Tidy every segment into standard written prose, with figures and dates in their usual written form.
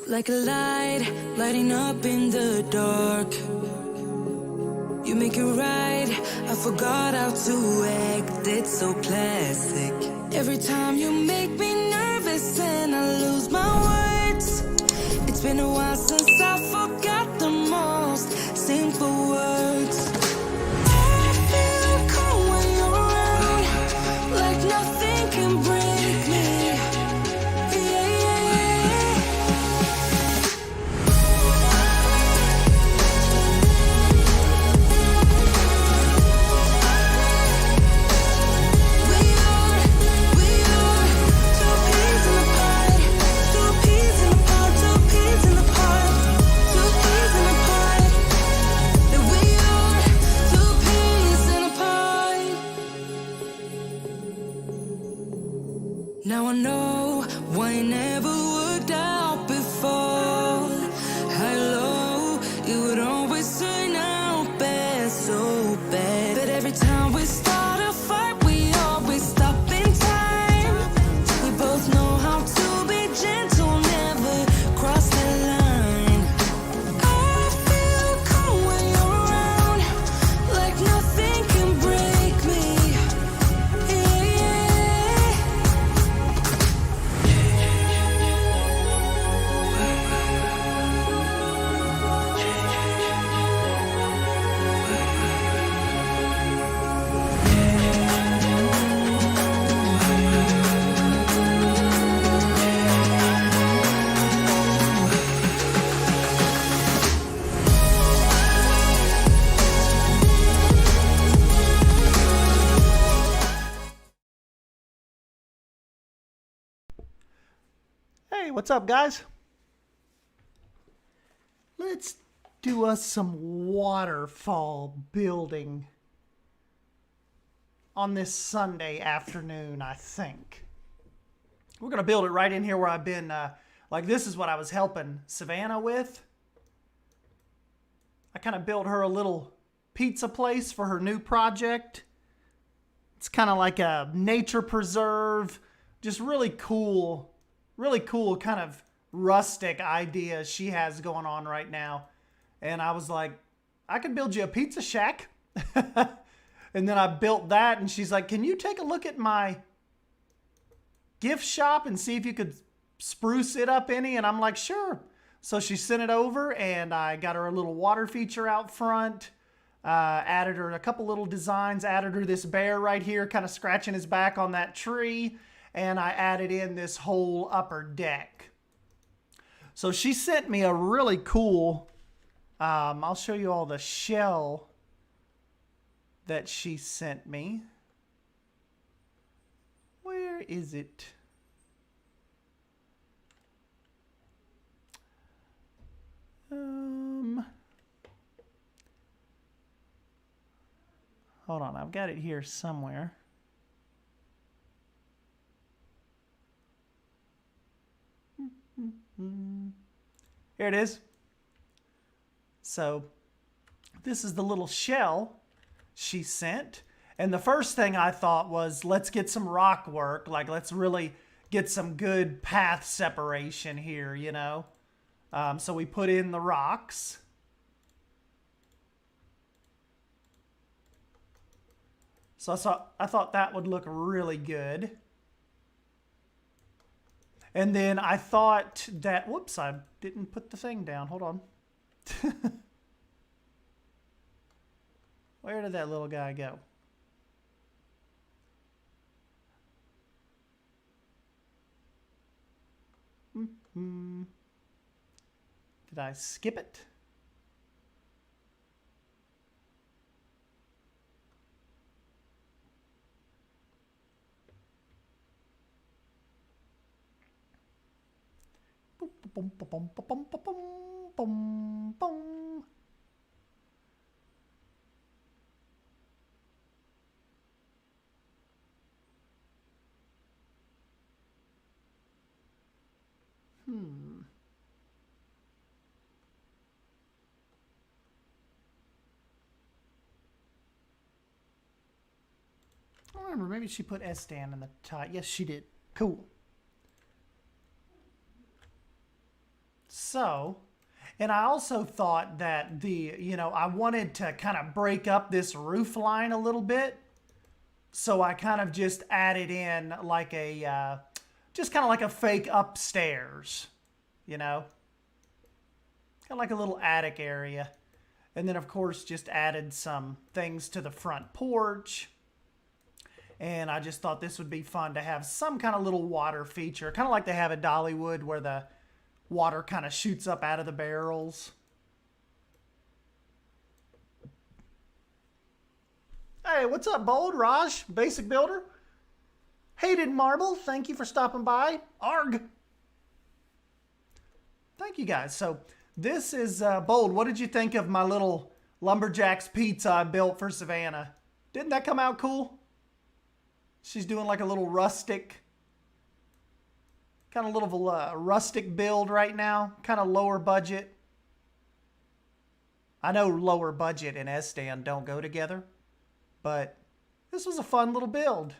Like a light, lighting up in the dark. You make it right, I forgot how to act. It's so classic. Every time you make me nervous and I lose my words. It's been a while since I forgot the most simple words. I feel calm when you're around, like nothing can break me. Now I know why it never worked out before. High low, it would always turn out bad, so bad. But every time we start a fight, we always stop in time. We both know how to be gentle, never cross the line. I feel calm when you're around, like nothing can break me. Hey, what's up, guys? Let's do us some waterfall building on this Sunday afternoon, I think. We're going to build it right in here where I've been, like this is what I was helping Savannah with. I kind of built her a little pizza place for her new project. It's kind of like a nature preserve, just really cool kind of rustic idea she has going on right now. And I was like, I could build you a pizza shack. And then I built that and she's like, can you take a look at my gift shop and see if you could spruce it up any? And I'm like, sure. So she sent it over and I got her a little water feature out front. Added her a couple little designs, added her this bear right here kind of scratching his back on that tree. And I added in this whole upper deck. So she sent me a really cool, I'll show you all the shell that she sent me. Where is it? Hold on, I've got it here somewhere. Here it is. So this is the little shell she sent. And the first thing I thought was, let's get some rock work. Like, let's really get some good path separation here, you know. So we put in the rocks. So I thought that would look really good. And then I thought that, whoops, I didn't put the thing down. Hold on. Where did that little guy go? Did I skip it? Boom, boom, boom, boom, boom, boom, boom, boom. I don't remember. Maybe she put S stand in the top. Yes, she did. Cool. So, and I also thought that I wanted to kind of break up this roof line a little bit. So I kind of just added in like just kind of like a fake upstairs, kind of like a little attic area. And then of course just added some things to the front porch. And I just thought this would be fun to have some kind of little water feature, kind of like they have at Dollywood where the water kind of shoots up out of the barrels. Hey, what's up, Bold? Raj, Basic Builder. Hated Marble, thank you for stopping by. Arg. Thank you guys. So this is Bold. What did you think of my little Lumberjack's pizza I built for Savannah? Didn't that come out cool? She's doing like a little rustic, kind of little rustic build right now, kind of lower budget. I know lower budget and S-Stand don't go together, but this was a fun little build.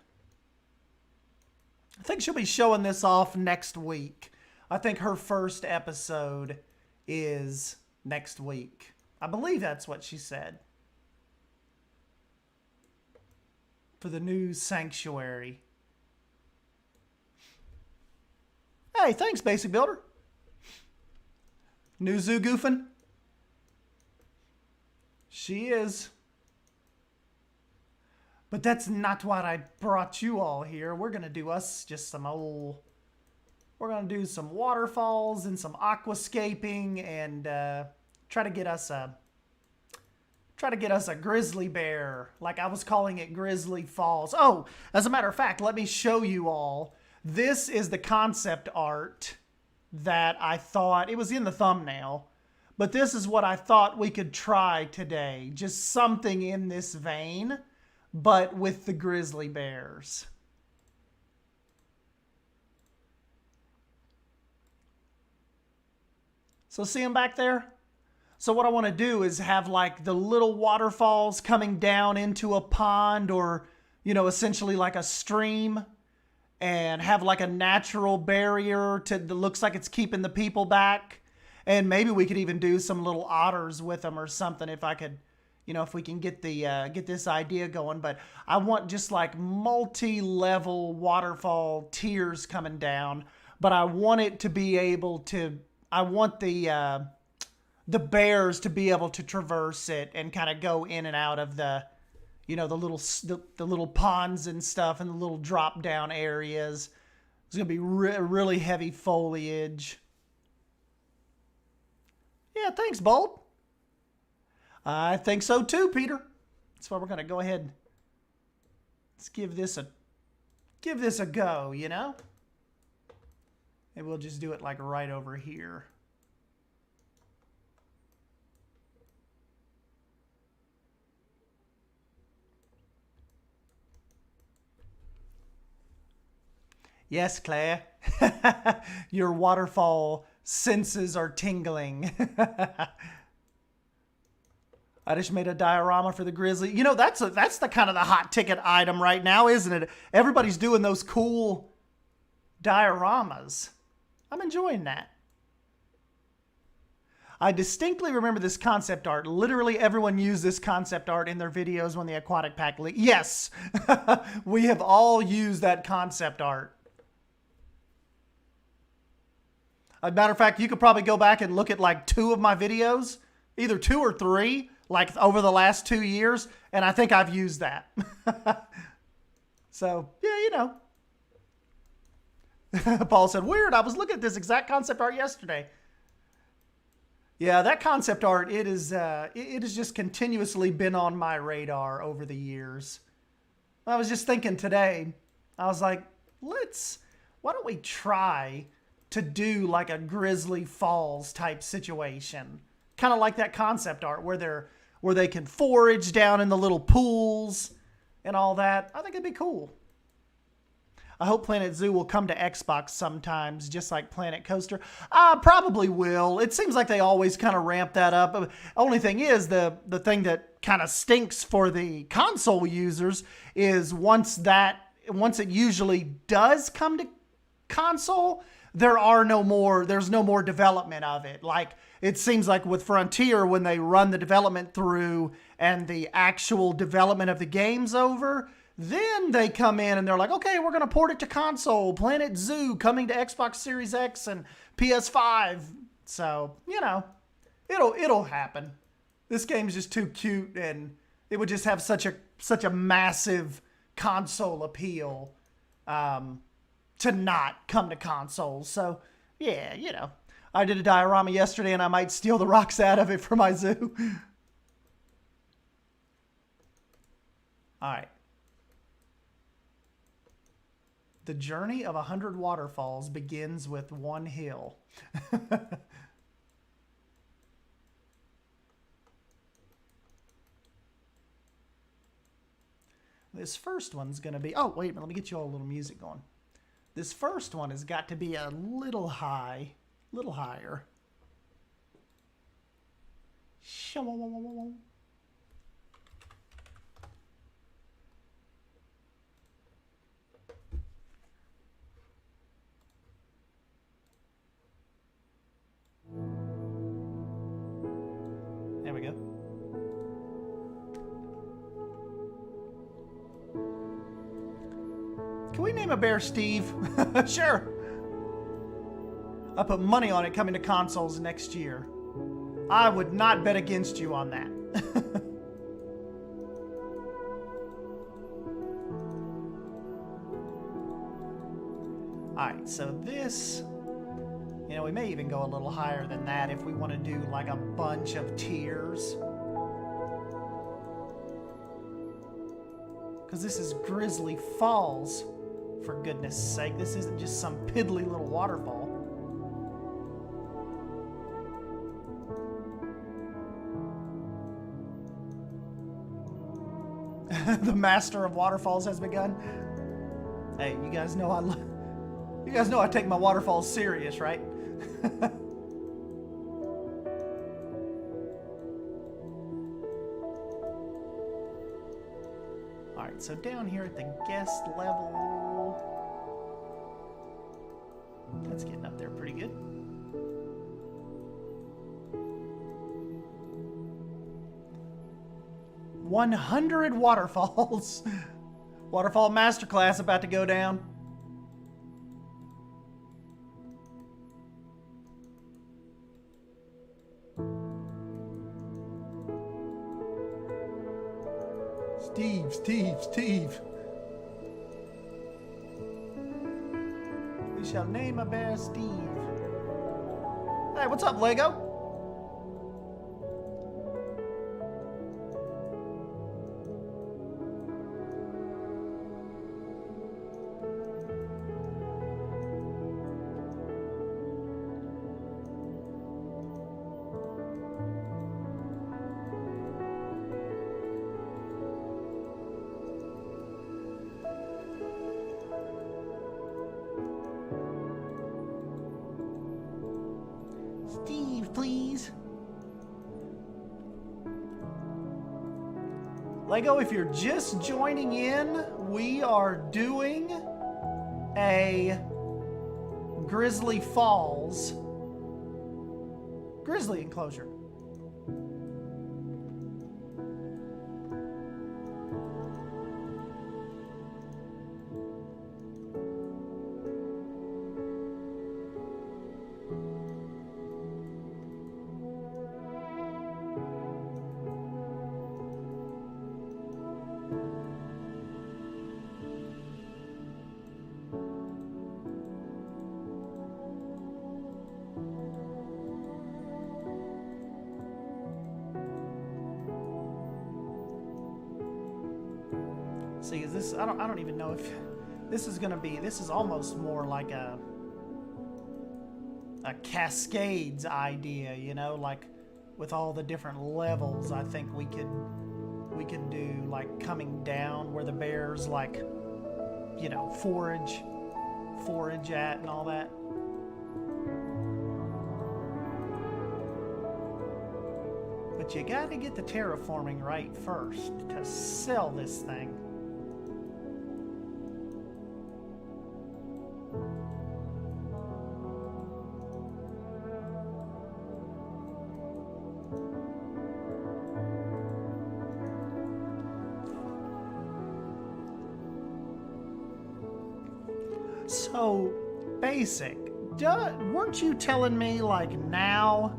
I think she'll be showing this off next week. I think her first episode is next week. I believe that's what she said. For the new sanctuary. Hey, thanks, Basic Builder. New zoo goofing? She is. But that's not what I brought you all here. We're going to do we're going to do some waterfalls and some aquascaping and try to get us a grizzly bear, like I was calling it Grizzly Falls. Oh, as a matter of fact, let me show you all. This is the concept art that I thought, it was in the thumbnail, but this is what I thought we could try today. Just something in this vein, but with the grizzly bears. So see them back there? So what I want to do is have like the little waterfalls coming down into a pond or, essentially like a stream, and have like a natural barrier that looks like it's keeping the people back. And maybe we could even do some little otters with them or something if I could, if we can get this idea going. But I want just like multi-level waterfall tiers coming down, but I want it to be able to, I want the bears to be able to traverse it and kind of go in and out of the little ponds and stuff and the little drop down areas. It's going to be really heavy foliage. Yeah, thanks, Bold. I think so too, Peter. That's why we're going to go ahead. Let's give this a go, And we'll just do it like right over here. Yes, Claire. Your waterfall senses are tingling. I just made a diorama for the Grizzly. That's the kind of the hot ticket item right now, isn't it? Everybody's doing those cool dioramas. I'm enjoying that. I distinctly remember this concept art. Literally everyone used this concept art in their videos when the aquatic pack leaked. Yes, we have all used that concept art. As a matter of fact, you could probably go back and look at like 2 of my videos, either 2 or 3, like over the last 2 years, and I think I've used that. So, yeah, Paul said, weird, I was looking at this exact concept art yesterday. Yeah, that concept art, it has just continuously been on my radar over the years. I was just thinking today, I was like, why don't we try to do like a Grizzly Falls type situation? Kind of like that concept art where they can forage down in the little pools and all that. I think it'd be cool. I hope Planet Zoo will come to Xbox sometimes, just like Planet Coaster. Probably will. It seems like they always kind of ramp that up. Only thing is, the thing that kind of stinks for the console users is once it usually does come to console, there's no more development of it. Like, it seems like with Frontier, when they run the development through and the actual development of the game's over, then they come in and they're like, okay, we're going to port it to console, Planet Zoo, coming to Xbox Series X and PS5. So, you know, it'll happen. This game's just too cute, and it would just have such a massive console appeal to not come to consoles. So, yeah, you know. I did a diorama yesterday, and I might steal the rocks out of it for my zoo. All right. The journey of 100 waterfalls begins with one hill. This first one's going to be... Oh, wait a minute. Let me get you all a little music going. This first one has got to be a little high. A little higher. There we go. Can we name a bear Steve? Sure. I put money on it coming to consoles next year. I would not bet against you on that. Alright, so this... You know, we may even go a little higher than that if we want to do like a bunch of tiers. Because this is Grizzly Falls, for goodness sake. This isn't just some piddly little waterfall. The master of waterfalls has begun. Hey, you guys know I take my waterfalls serious, right? All right, so down here at the guest level, that's getting up there pretty good. $100 waterfalls. Waterfall masterclass about to go down. Steve. We shall name a bear Steve. Hey, what's up, Lego? Steve, please. Lego, if you're just joining in, we are doing a Grizzly Falls grizzly enclosure. See, is this? I don't even know if this is gonna be. This is almost more like a Cascades idea, you know, like with all the different levels. I think we could do like coming down where the bears like, you know, forage at and all that. But you got to get the terraforming right first to sell this thing. So, basic. Weren't you telling me, like, now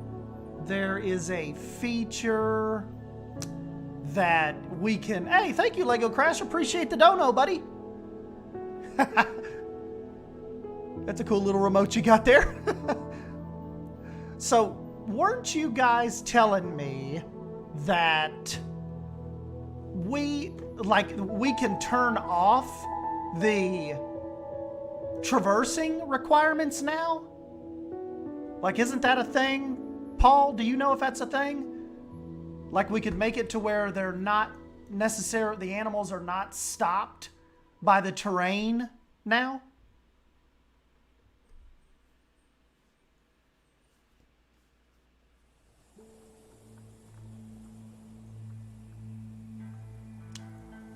there is a feature that we can... Hey, thank you, Lego Crash. Appreciate the dono, buddy. That's a cool little remote you got there. So, weren't you guys telling me that we can turn off the traversing requirements now? Like, isn't that a thing? Paul, do you know if that's a thing? Like, we could make it to where they're not necessarily, the animals are not stopped by the terrain now?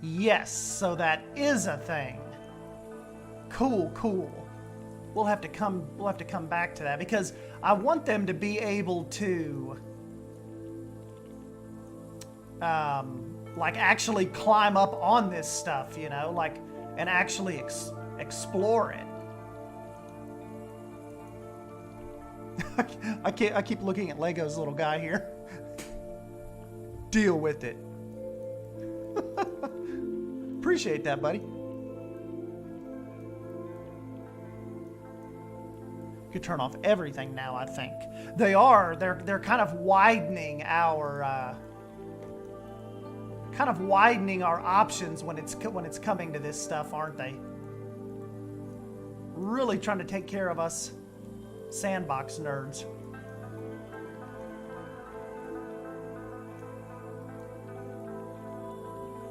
Yes, so that is a thing. Cool, cool. We'll have to come back to that because I want them to be able to like actually climb up on this stuff, you know, like, and actually explore it. I keep looking at Lego's little guy here. Deal with it. Appreciate that, buddy. Could turn off everything now, I think. They're kind of widening our options when it's coming to this stuff, aren't they? Really trying to take care of us sandbox nerds.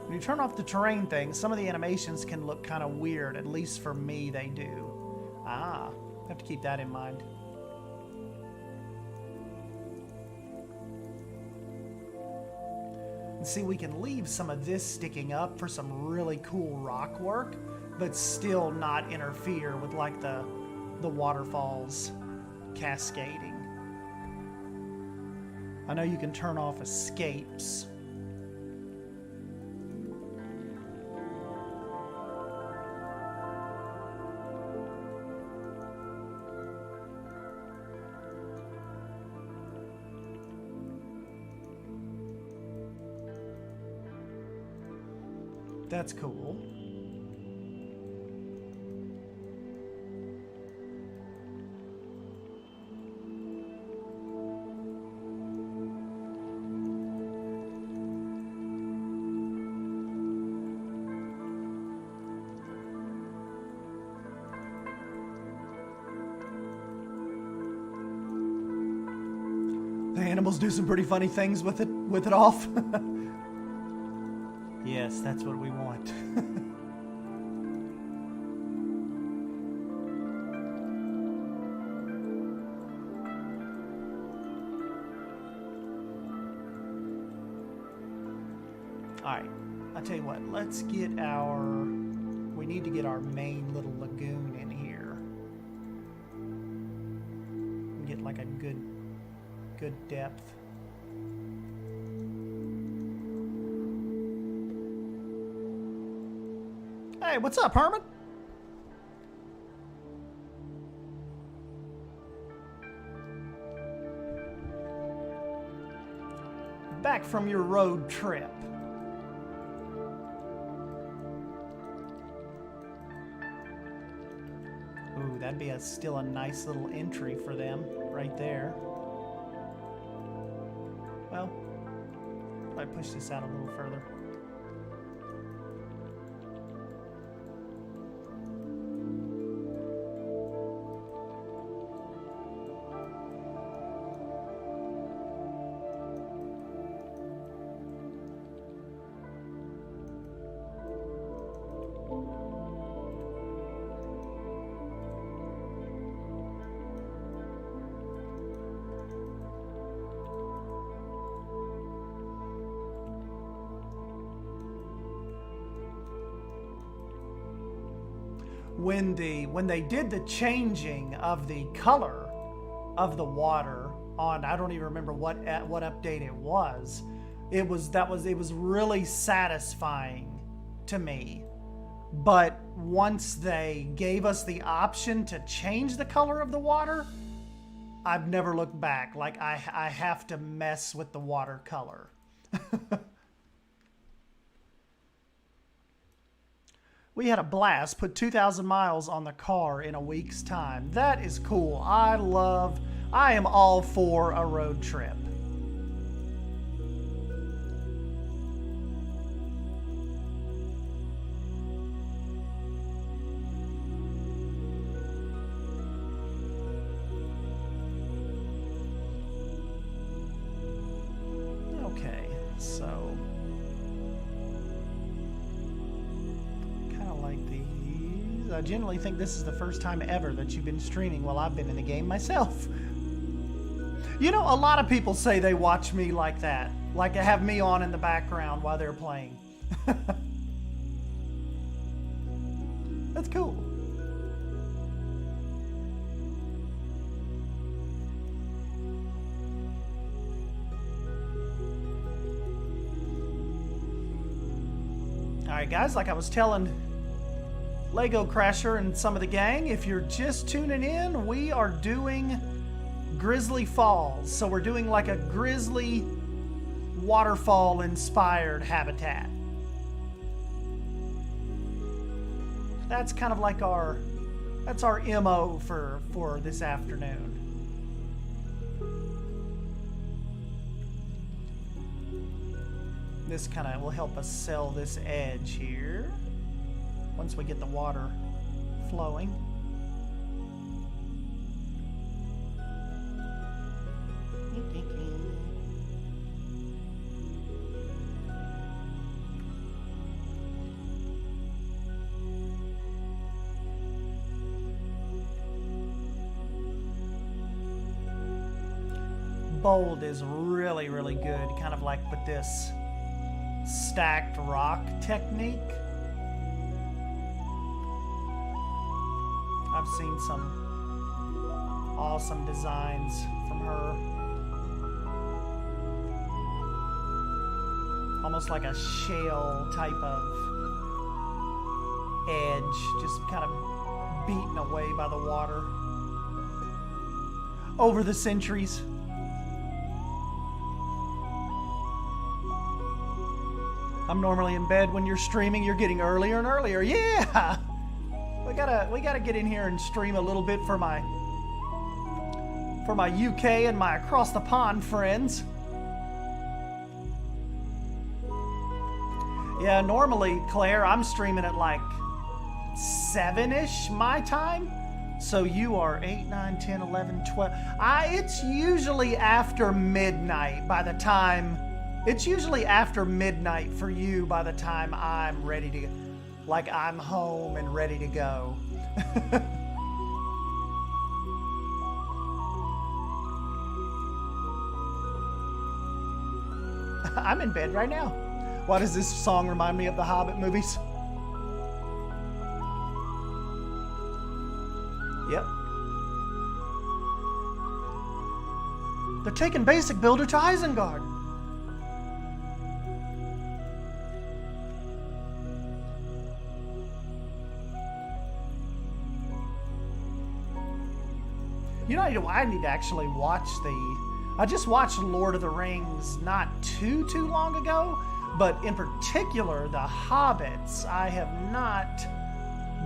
When you turn off the terrain thing, some of the animations can look kind of weird. At least for me, they do. Ah, I have to keep that in mind. And see, we can leave some of this sticking up for some really cool rock work, but still not interfere with, like, the waterfalls cascading. I know you can turn off escapes. That's cool. The animals do some pretty funny things with it off. Yes, that's what we want. Alright, I'll tell you what, let's get we need to get our main little lagoon in here. And get like a good depth. Hey, what's up, Herman? Back from your road trip. Ooh, that'd be still a nice little entry for them right there. Well, I push this out a little further. When they did the changing of the color of the water on, I don't even remember what update it was. It was really satisfying to me But once they gave us the option to change the color of the water, I've never looked back. Like, I have to mess with the watercolor. We had a blast, put 2,000 miles on the car in a week's time. That is cool. I am all for a road trip. Okay, so I generally think this is the first time ever that you've been streaming while I've been in the game myself. You know, a lot of people say they watch me like that. Like they have me on in the background while they're playing. That's cool. Alright guys, like I was telling Lego Crasher and some of the gang, if you're just tuning in, we are doing Grizzly Falls. So we're doing like a Grizzly waterfall inspired habitat. That's kind of like our MO for this afternoon. This kind of will help us sell this edge here once we get the water flowing. Bold is really, really good, kind of like with this stacked rock technique. I've seen some awesome designs from her. Almost like a shale type of edge, just kind of beaten away by the water over the centuries. I'm normally in bed when you're streaming. You're getting earlier and earlier. Yeah! We gotta get in here and stream a little bit for my UK and my across the pond friends. Yeah, normally, Claire, I'm streaming at like 7-ish my time. So you are 8, 9, 10, 11, 12. It's usually after midnight by the time... It's usually after midnight for you by the time I'm ready to... Like, I'm home and ready to go. I'm in bed right now. Why does this song remind me of the Hobbit movies? Yep. They're taking Basic Builder to Isengard. You know, I need to actually watch I just watched Lord of the Rings not too long ago, but in particular, The Hobbits, I have not,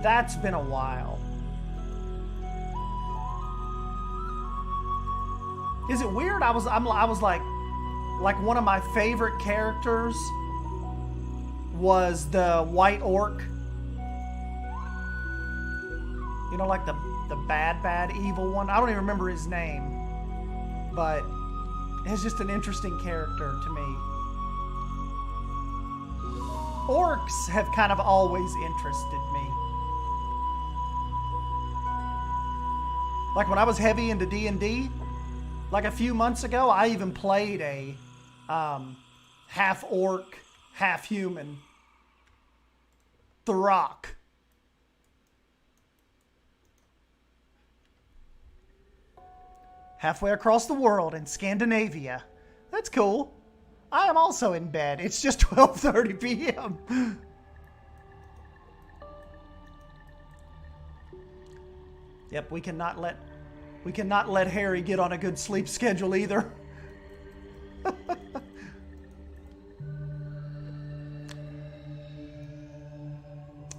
that's been a while. Is it weird? I was like one of my favorite characters was the White Orc. You know, like the bad evil one. I don't even remember his name, but he's just an interesting character to me. Orcs have kind of always interested me. Like when I was heavy into D&D, like a few months ago, I even played a half orc, half human Throck. Halfway across the world in Scandinavia. That's cool. I am also in bed. It's just 12:30 p.m. Yep, we cannot let Harry get on a good sleep schedule either.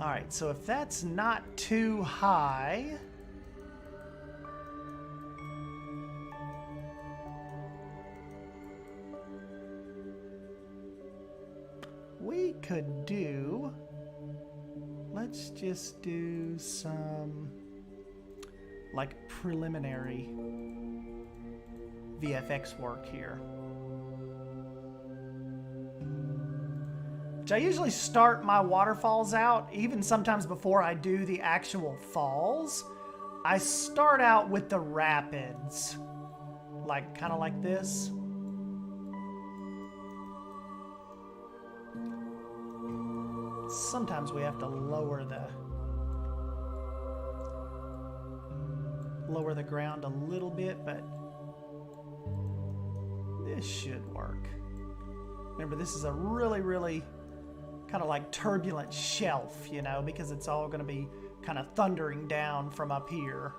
All right, so if that's not too high, we could do, let's just do some like preliminary VFX work here. I usually start my waterfalls out, even sometimes before I do the actual falls. I start out with the rapids, like kind of like this. Sometimes we have to lower the ground a little bit, but this should work. Remember, this is a really kind of like turbulent shelf, you know, because it's all going to be kind of thundering down from up here.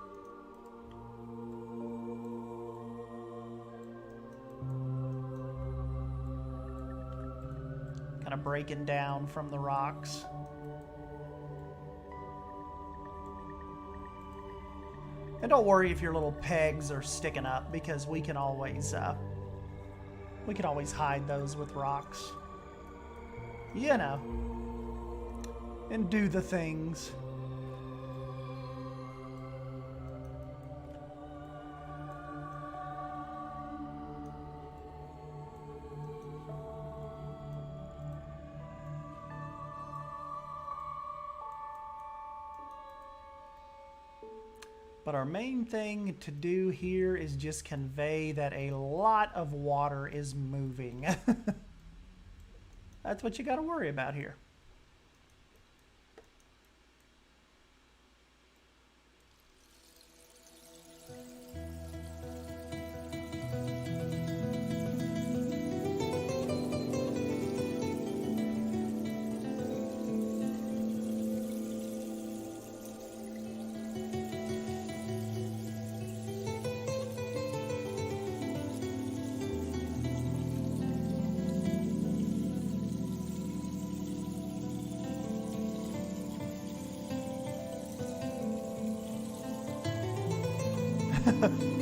Kind of breaking down from the rocks. And don't worry if your little pegs are sticking up, because we can always hide those with rocks. You know, and do the things. But our main thing to do here is just convey that a lot of water is moving. That's what you got to worry about here.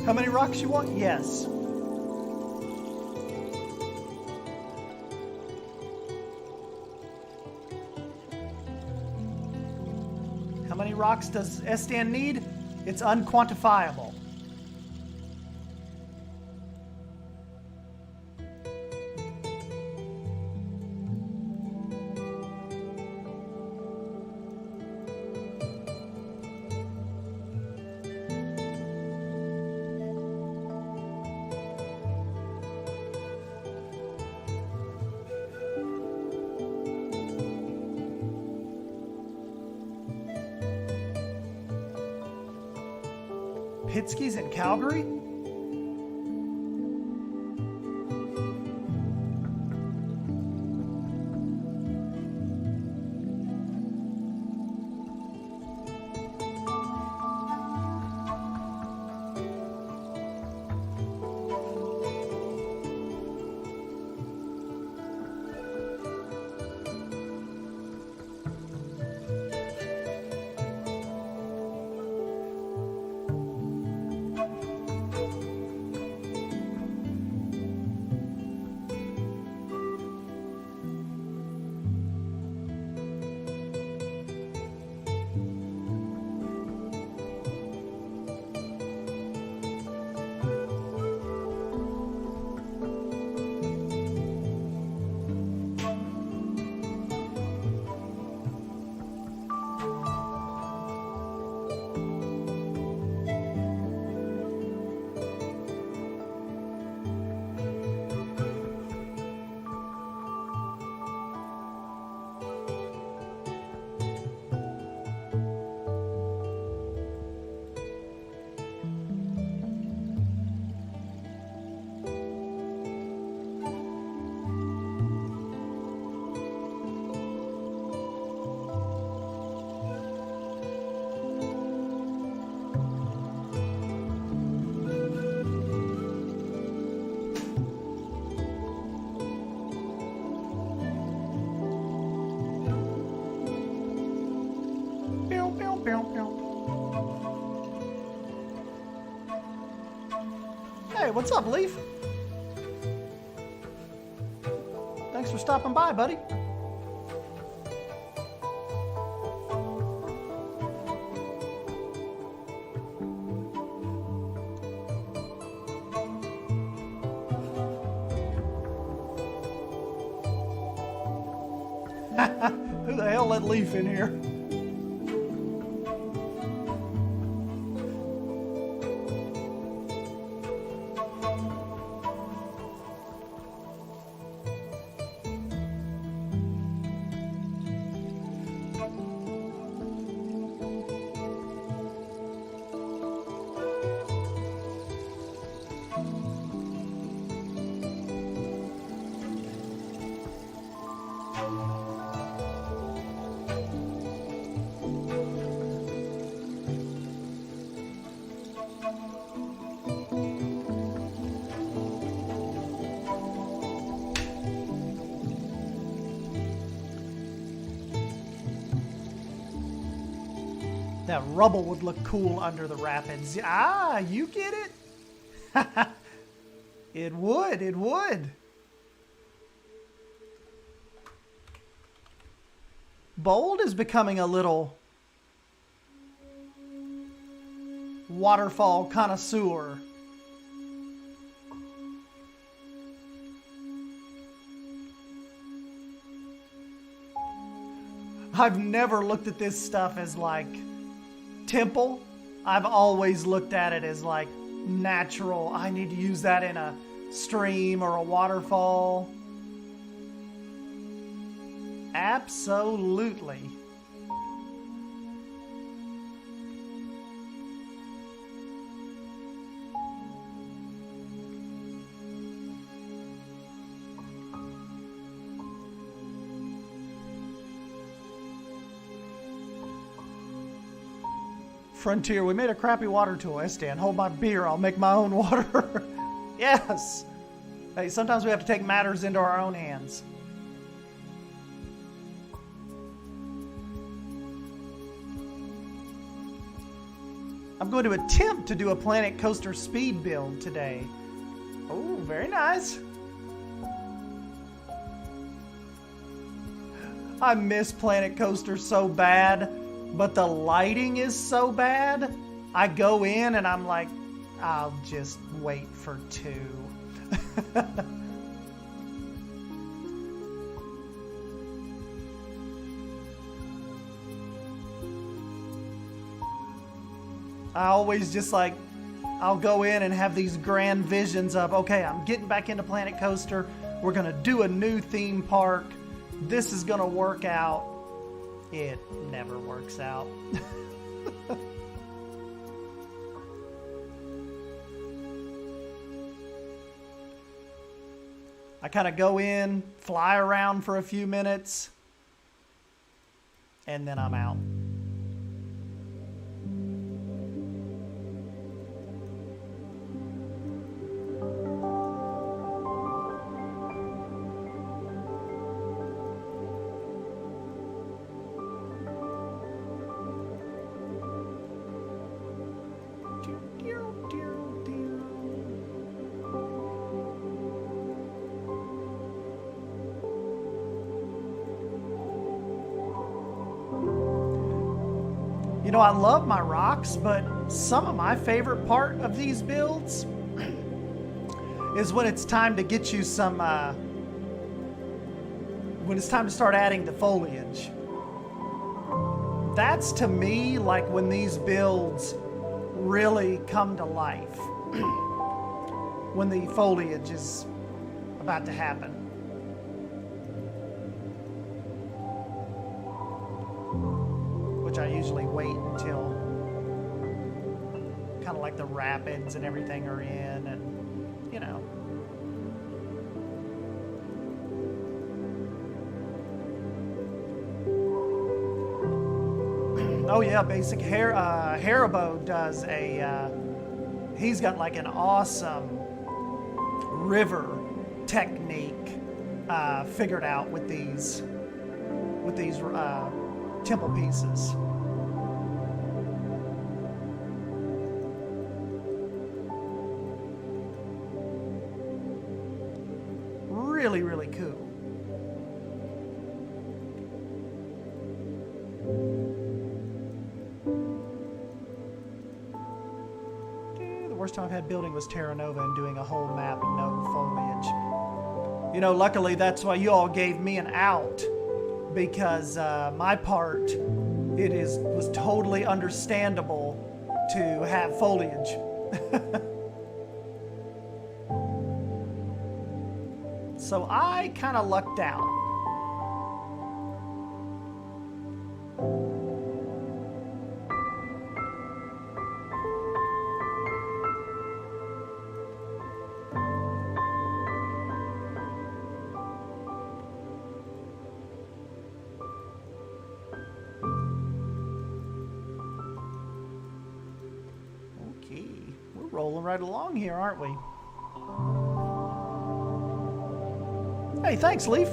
How many rocks you want? Yes. How many rocks does Estan need? It's unquantifiable. Pitskis in Calgary? What's up, Leaf? Thanks for stopping by, buddy. Who the hell let Leaf in here? That rubble would look cool under the rapids. Ah, you get it? It would, it would. Bold is becoming a little waterfall connoisseur. I've never looked at this stuff as like temple. I've always looked at it as like natural. I need to use that in a stream or a waterfall. Absolutely. Frontier, we made a crappy water tool. Stan, hold my beer. I'll make my own water. Yes. Hey, sometimes we have to take matters into our own hands. I'm going to attempt to do a Planet Coaster speed build today. Oh, very nice. I miss Planet Coaster so bad, but the lighting is so bad. I go in and I'm like, I'll just wait for 2. I always just like, I'll go in and have these grand visions of, okay, I'm getting back into Planet Coaster. We're going to do a new theme park. This is going to work out. It never works out. I kind of go in, fly around for a few minutes, and then I'm out. You know, I love my rocks, but some of my favorite part of these builds is when it's time to get you some, when it's time to start adding the foliage. That's to me like when these builds really come to life. When the foliage is about to happen. Which I usually wait until kind of like the rapids and everything are in, and you know. Oh yeah, basic Haribo does a, he's got like an awesome river technique figured out with these temple pieces. worst time I've had building was Terra Nova and doing a whole map, no foliage. You know, luckily that's why you all gave me an out, because my part, was totally understandable to have foliage. So I kind of lucked out. Rolling right along here, aren't we? Hey, thanks, Leaf.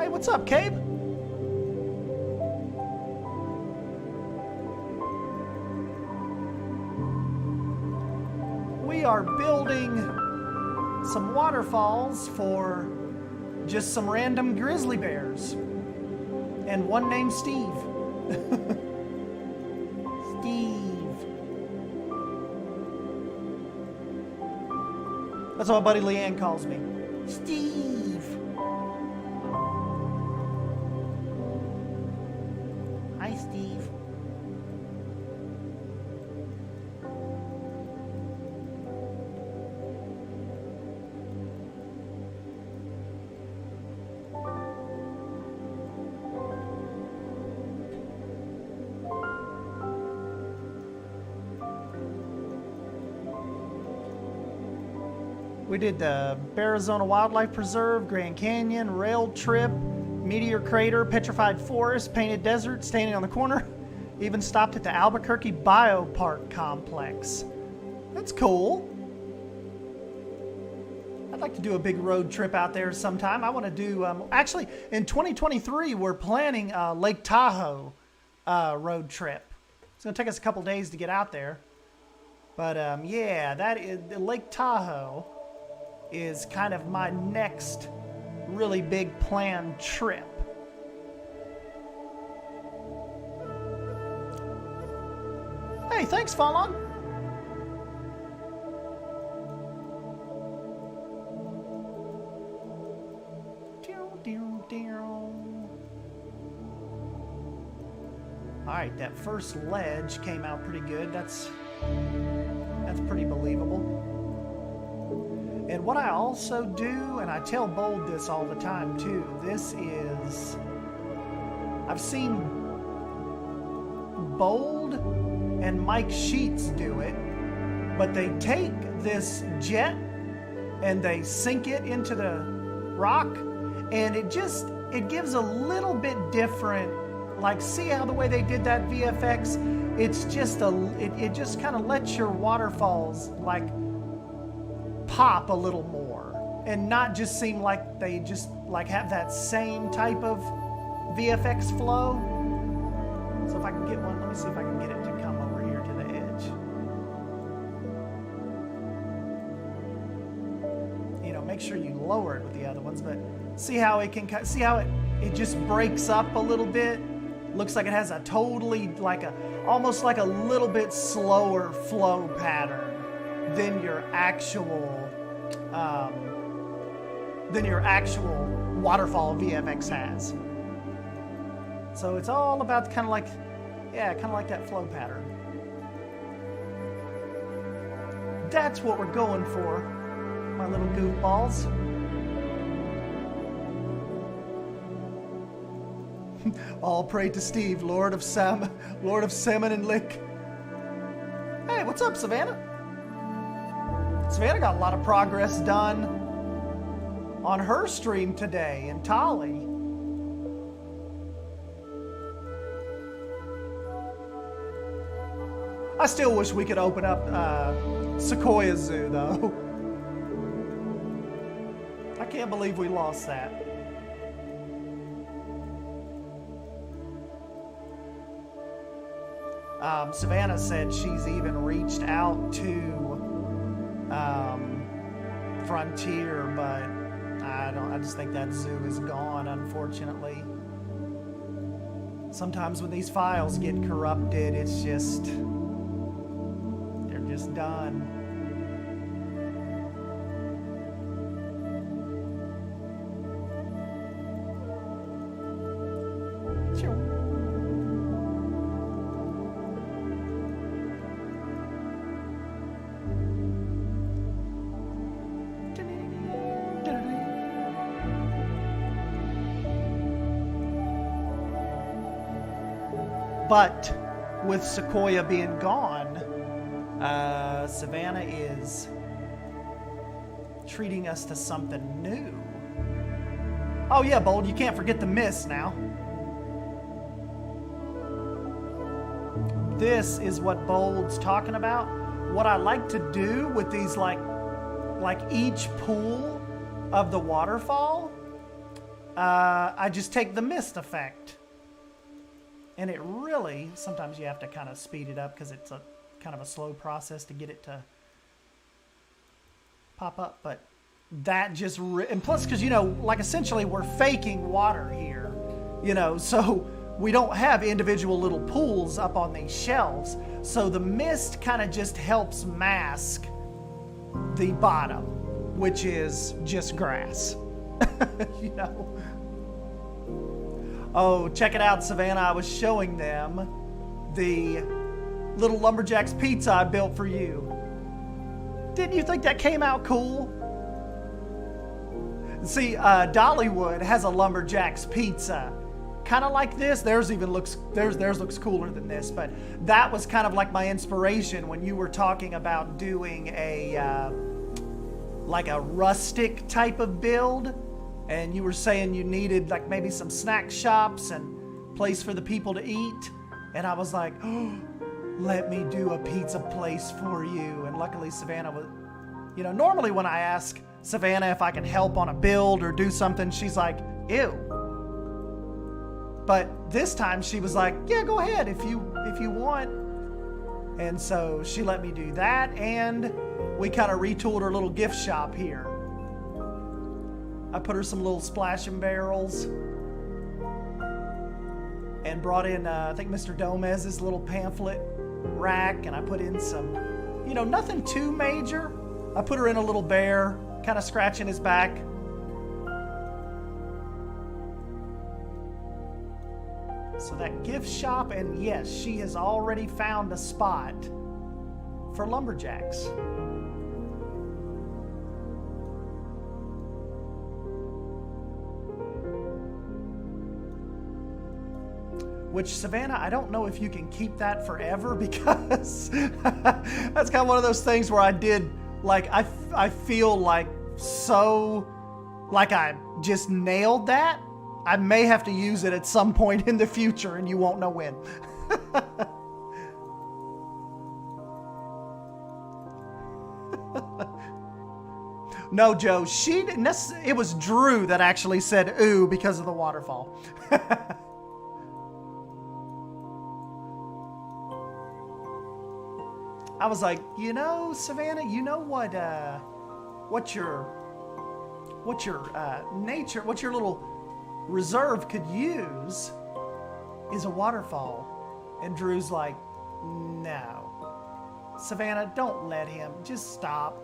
What's up, Cabe? We are building some waterfalls for just some random grizzly bears. And one named Steve. Steve. That's what my buddy Leanne calls me. Steve. Steve. We did the Arizona Wildlife Preserve, Grand Canyon, rail trip, Meteor Crater, Petrified Forest, Painted Desert, Standing on the Corner. Even stopped at the Albuquerque Biopark Complex. That's cool. I'd like to do a big road trip out there sometime. I want to do, actually, in 2023, we're planning a Lake Tahoe road trip. It's going to take us a couple days to get out there. But, yeah, that is, Lake Tahoe is kind of my next really big planned trip. Hey, thanks, Fallon. All right, that first ledge came out pretty good. That's pretty believable. And what I also do, and I tell Bold this all the time too, I've seen Bold and Mike Sheets do it, but they take this jet and they sink it into the rock, and it gives a little bit different, like, see how the way they did that VFX? It's just it just kind of lets your waterfalls like pop a little more and not just seem like they just like have that same type of VFX flow. So if I can get one, let me see if I can get it to come over here to the edge. You know, make sure you lower it with the other ones, but see how it just breaks up a little bit. Looks like it has a totally almost like a little bit slower flow pattern than your actual waterfall VFX has. So it's all about kind of like that flow pattern. That's what we're going for, my little goofballs. All pray to Steve, Lord of Salmon and Lick. Hey, what's up, Savannah? Savannah got a lot of progress done on her stream today in Tolly. I still wish we could open up Sequoia Zoo, though. I can't believe we lost that. Savannah said she's even reached out to Frontier, but I just think that zoo is gone, unfortunately. Sometimes when these files get corrupted, it's just, they're just done. But with Sequoia being gone, Savannah is treating us to something new. Oh yeah, Bold, you can't forget the mist now. This is what Bold's talking about. What I like to do with these, like each pool of the waterfall, I just take the mist effect. And it really, sometimes you have to kind of speed it up because it's a kind of a slow process to get it to pop up. But that just, and plus because, you know, like essentially we're faking water here, you know, so we don't have individual little pools up on these shelves. So the mist kind of just helps mask the bottom, which is just grass, you know. Oh, check it out, Savannah. I was showing them the little Lumberjack's pizza I built for you. Didn't you think that came out cool? See, Dollywood has a Lumberjack's pizza. Kind of like this. Theirs looks cooler than this, but that was kind of like my inspiration when you were talking about doing a like a rustic type of build. And you were saying you needed like maybe some snack shops and place for the people to eat. And I was like, oh, let me do a pizza place for you. And luckily Savannah was, you know, normally when I ask Savannah if I can help on a build or do something, she's like, ew. But this time she was like, yeah, go ahead if you want. And so she let me do that. And we kind of retooled her little gift shop here. I put her some little splashing barrels and brought in, I think, Mr. Domez's little pamphlet rack, and I put in some, you know, nothing too major. I put her in a little bear, kind of scratching his back. So that gift shop, and yes, she has already found a spot for Lumberjacks. Which, Savannah, I don't know if you can keep that forever because that's kind of one of those things where I did, like, I feel like so, like I just nailed that. I may have to use it at some point in the future and you won't know when. No, Joe, she didn't. It was Drew that actually said ooh because of the waterfall. I was like, you know, Savannah, you know what your nature, what your little reserve could use is a waterfall. And Drew's like, no. Savannah, don't let him. Just stop.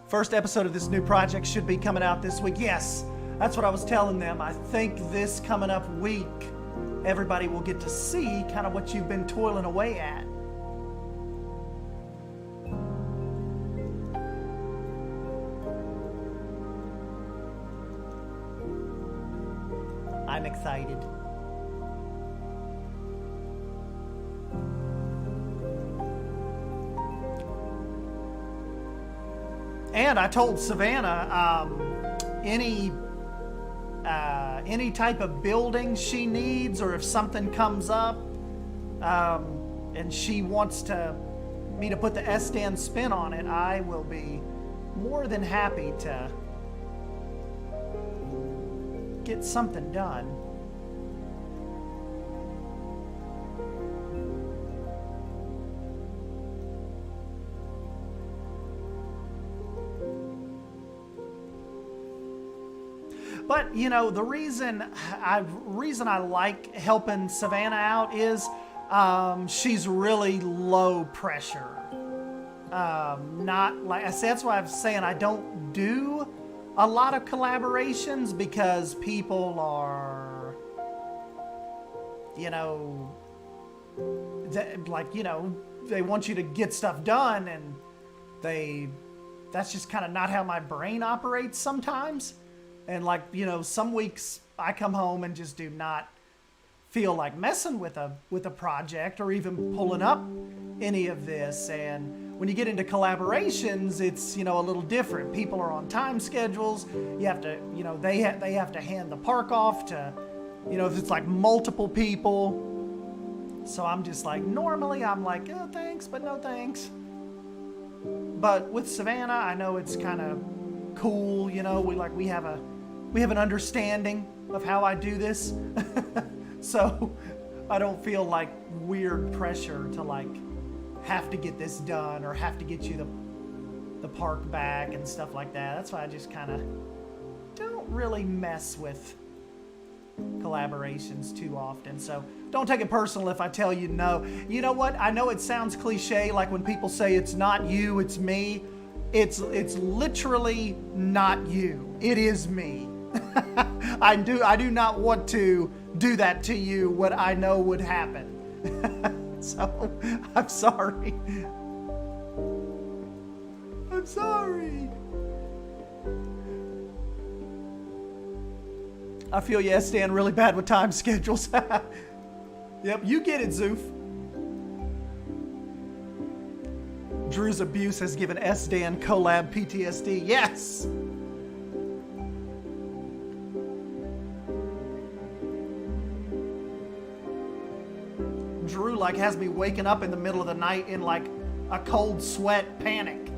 First episode of this new project should be coming out this week. Yes, that's what I was telling them. I think this coming up week, everybody will get to see kind of what you've been toiling away at. I'm excited. And I told Savannah, any type of building she needs, or if something comes up, and she wants me to put the SDAN spin on it, I will be more than happy to get something done. But, you know, the reason I like helping Savannah out is she's really low pressure. Not like I said, that's why I'm saying I don't do a lot of collaborations, because people are, you know, they want you to get stuff done, and that's just kind of not how my brain operates sometimes. And like, you know, some weeks I come home and just do not feel like messing with a project or even pulling up any of this. And when you get into collaborations, it's, you know, a little different. People are on time schedules. You have to, you know, they have to hand the park off to, you know, if it's like multiple people. So I'm just like, normally I'm like, oh, thanks, but no thanks. But with Savannah, I know it's kind of cool, you know, we have an understanding of how I do this. So I don't feel like weird pressure to like have to get this done or have to get you the park back and stuff like that. That's why I just kind of don't really mess with collaborations too often. So don't take it personal if I tell you no. You know what? I know it sounds cliche, like when people say it's not you, it's me. It's literally not you. It is me. I do not want to do that to you, what I know would happen. So, I'm sorry. I'm sorry. I feel you, Stan, really bad with time schedules. Yep, you get it, Zoof. Drew's abuse has given SDAN collab PTSD. Yes! Drew like has me waking up in the middle of the night in like a cold sweat panic.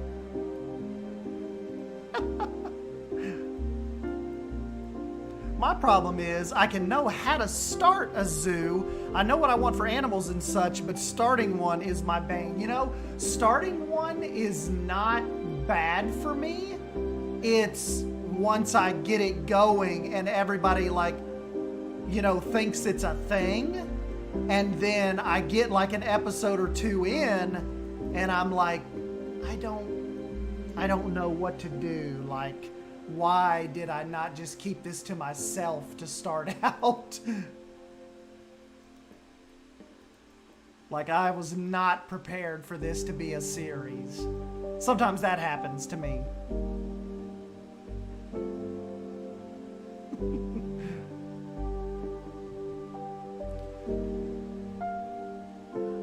My problem is I can know how to start a zoo. I know what I want for animals and such, but starting one is my bane. You know, starting one is not bad for me. It's once I get it going and everybody like, you know, thinks it's a thing. And then I get like an episode or two in and I'm like, I don't know what to do. Like, why did I not just keep this to myself to start out? Like, I was not prepared for this to be a series. Sometimes that happens to me.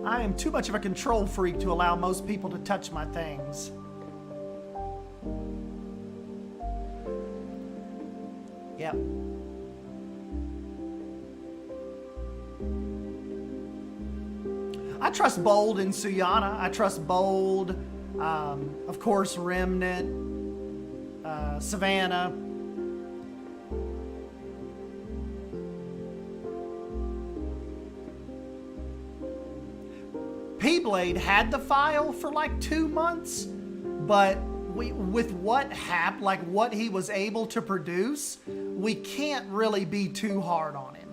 I am too much of a control freak to allow most people to touch my things. Yep. I trust Bold and Suyana. I trust Bold, of course, Remnant, Savannah. P-Blade had the file for like 2 months, but with what happened, like what he was able to produce, we can't really be too hard on him,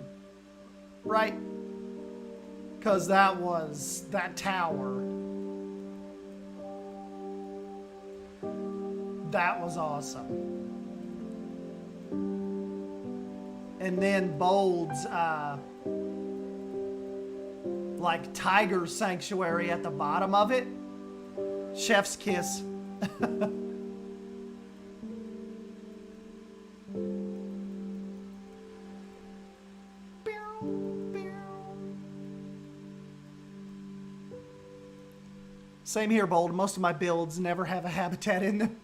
right? Because that tower, that was awesome. And then Bold's like tiger sanctuary at the bottom of it, chef's kiss. Same here, Bold. Most of my builds never have a habitat in them.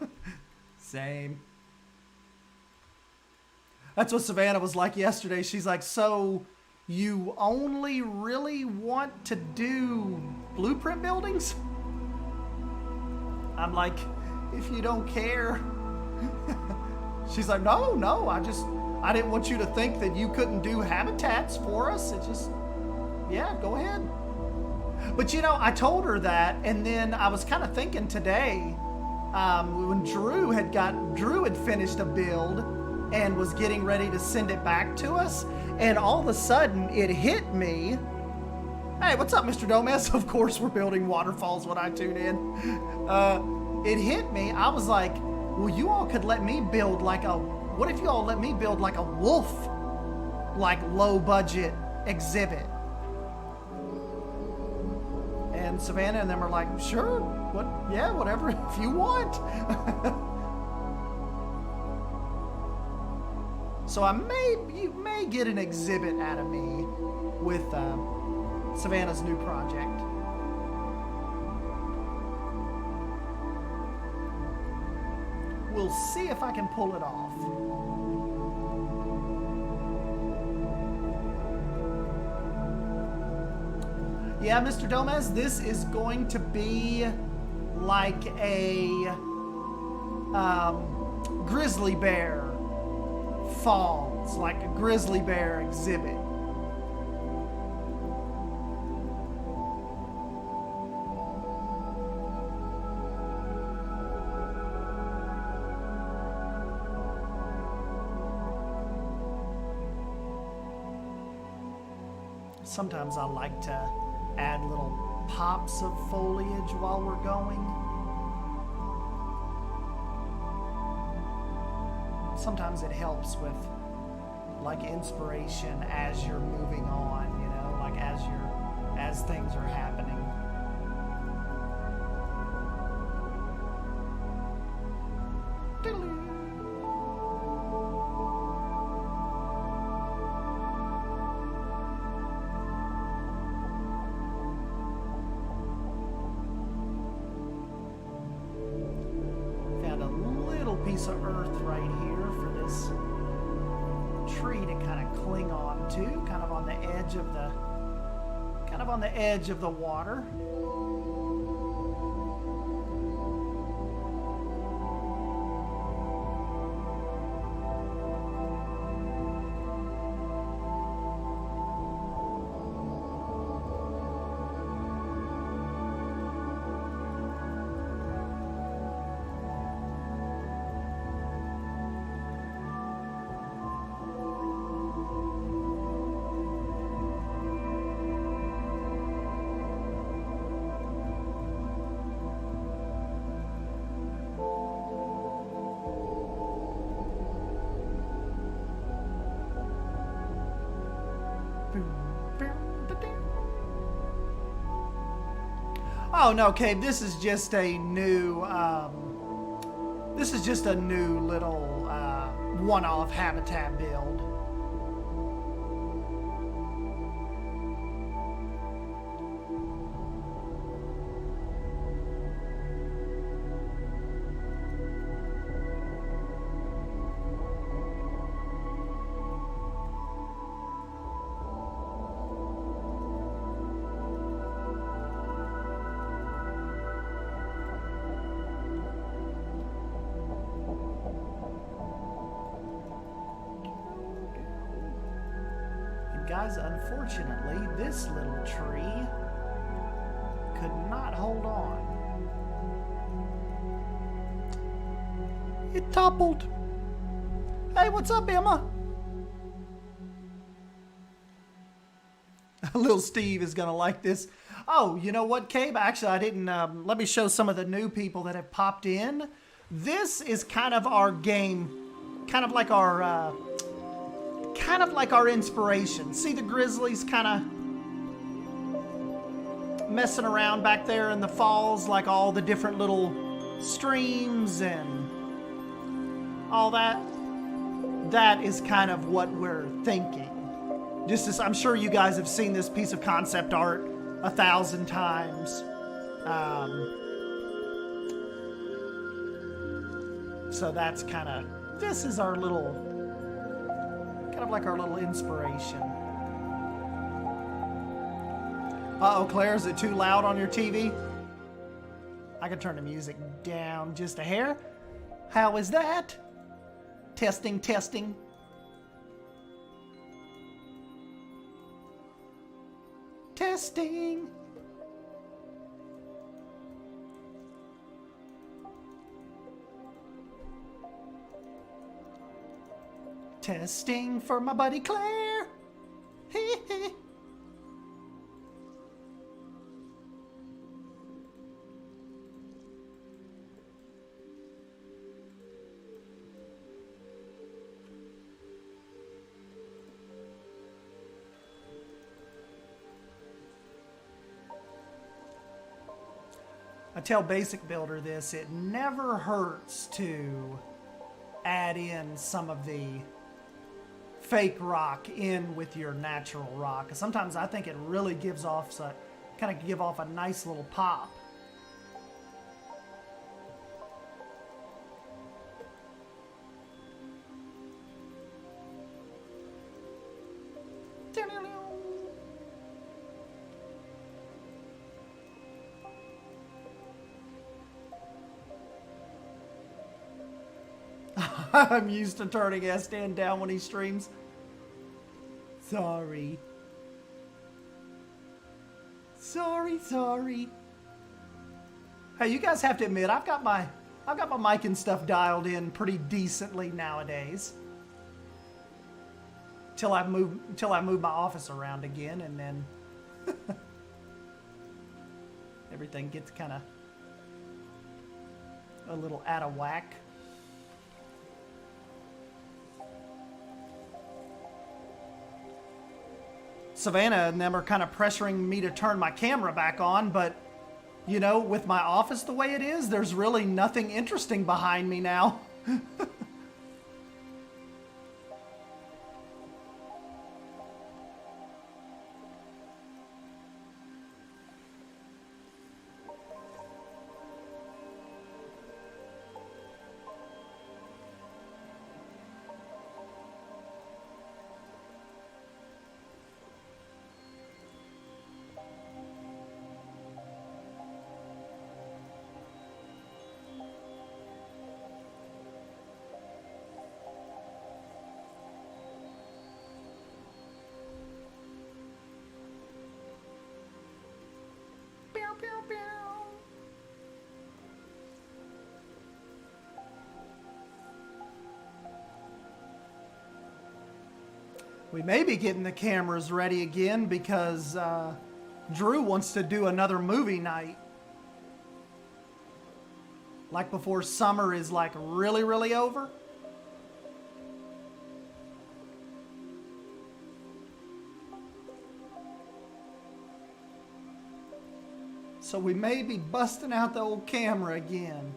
Same. That's what Savannah was like yesterday. She's like, so you only really want to do blueprint buildings? I'm like, if you don't care. She's like, no, I didn't want you to think that you couldn't do habitats for us. It's just, yeah, go ahead. But you know, I told her that, and then I was kind of thinking today, when Drew had finished a build and was getting ready to send it back to us, and all of a sudden it hit me. Hey, what's up, Mr. Gomez? Of course, we're building waterfalls when I tune in. It hit me. I was like, well, you all could let me build what if you all let me build like a wolf, like low budget exhibit? And Savannah and them are like, sure, whatever, if you want. So you may get an exhibit out of me with Savannah's new project. We'll see if I can pull it off. Yeah, Mr. Gomez, this is going to be like a grizzly bear falls, like a grizzly bear exhibit. Sometimes I like to add little pops of foliage while we're going. Sometimes it helps with like inspiration as you're moving on, you know, like as things are happening. Found a little piece of earth right here for this tree to kind of cling on to, kind of on the edge of the water. Oh no, Cabe, this is just a new little one-off habitat build. Guys, unfortunately, this little tree could not hold on. It toppled. Hey, what's up, Emma? Little Steve is gonna like this. Oh, you know what, Cabe? Actually, I didn't. Let me show some of the new people that have popped in. This is kind of our game, kind of like our inspiration. See the Grizzlies kind of messing around back there in the falls, like all the different little streams and all that. That is kind of what we're thinking. Just as I'm sure you guys have seen this piece of concept art 1,000 times. So that's this is our little, kind of like our little inspiration. Uh-oh, Claire, is it too loud on your TV? I can turn the music down just a hair. How is that? Testing, testing. Testing. Testing for my buddy Claire. Hee hee. I tell Basic Builder this, it never hurts to add in some of the fake rock in with your natural rock. Sometimes I think it really gives off, kind of give off a nice little pop. I'm used to turning S-Dan down when he streams. Sorry. Sorry. Hey, you guys have to admit, I've got my mic and stuff dialed in pretty decently nowadays. Till I move my office around again, and then everything gets kind of a little out of whack. Savannah and them are kind of pressuring me to turn my camera back on, but, you know, with my office the way it is, there's really nothing interesting behind me now. We may be getting the cameras ready again because Drew wants to do another movie night. Like before summer is like really, really over. So we may be busting out the old camera again.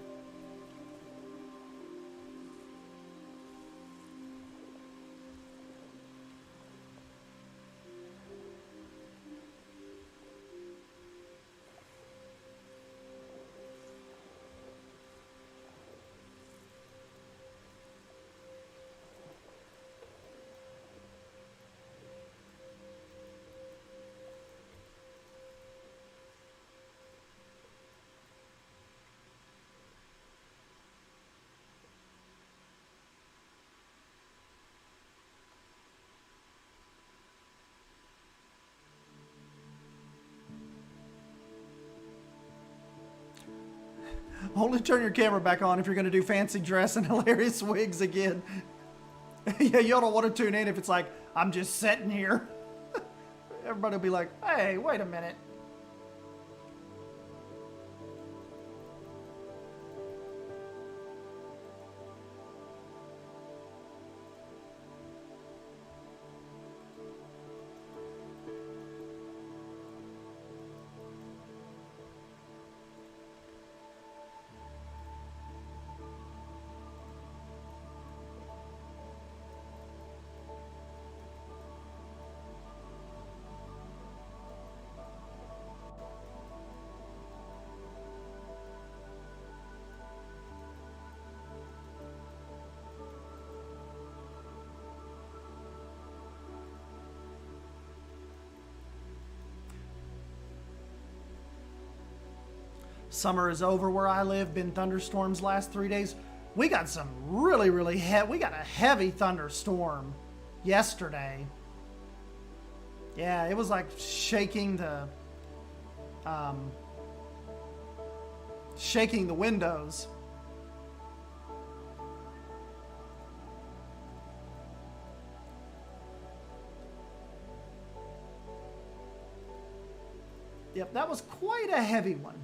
Only turn your camera back on if you're going to do fancy dress and hilarious wigs again. Yeah, y'all don't want to tune in if it's like, I'm just sitting here. Everybody will be like, hey, wait a minute. Summer is over where I live. Been thunderstorms last 3 days. We got some really heavy. We got a heavy thunderstorm yesterday. Yeah, it was like shaking the windows. Yep, that was quite a heavy one.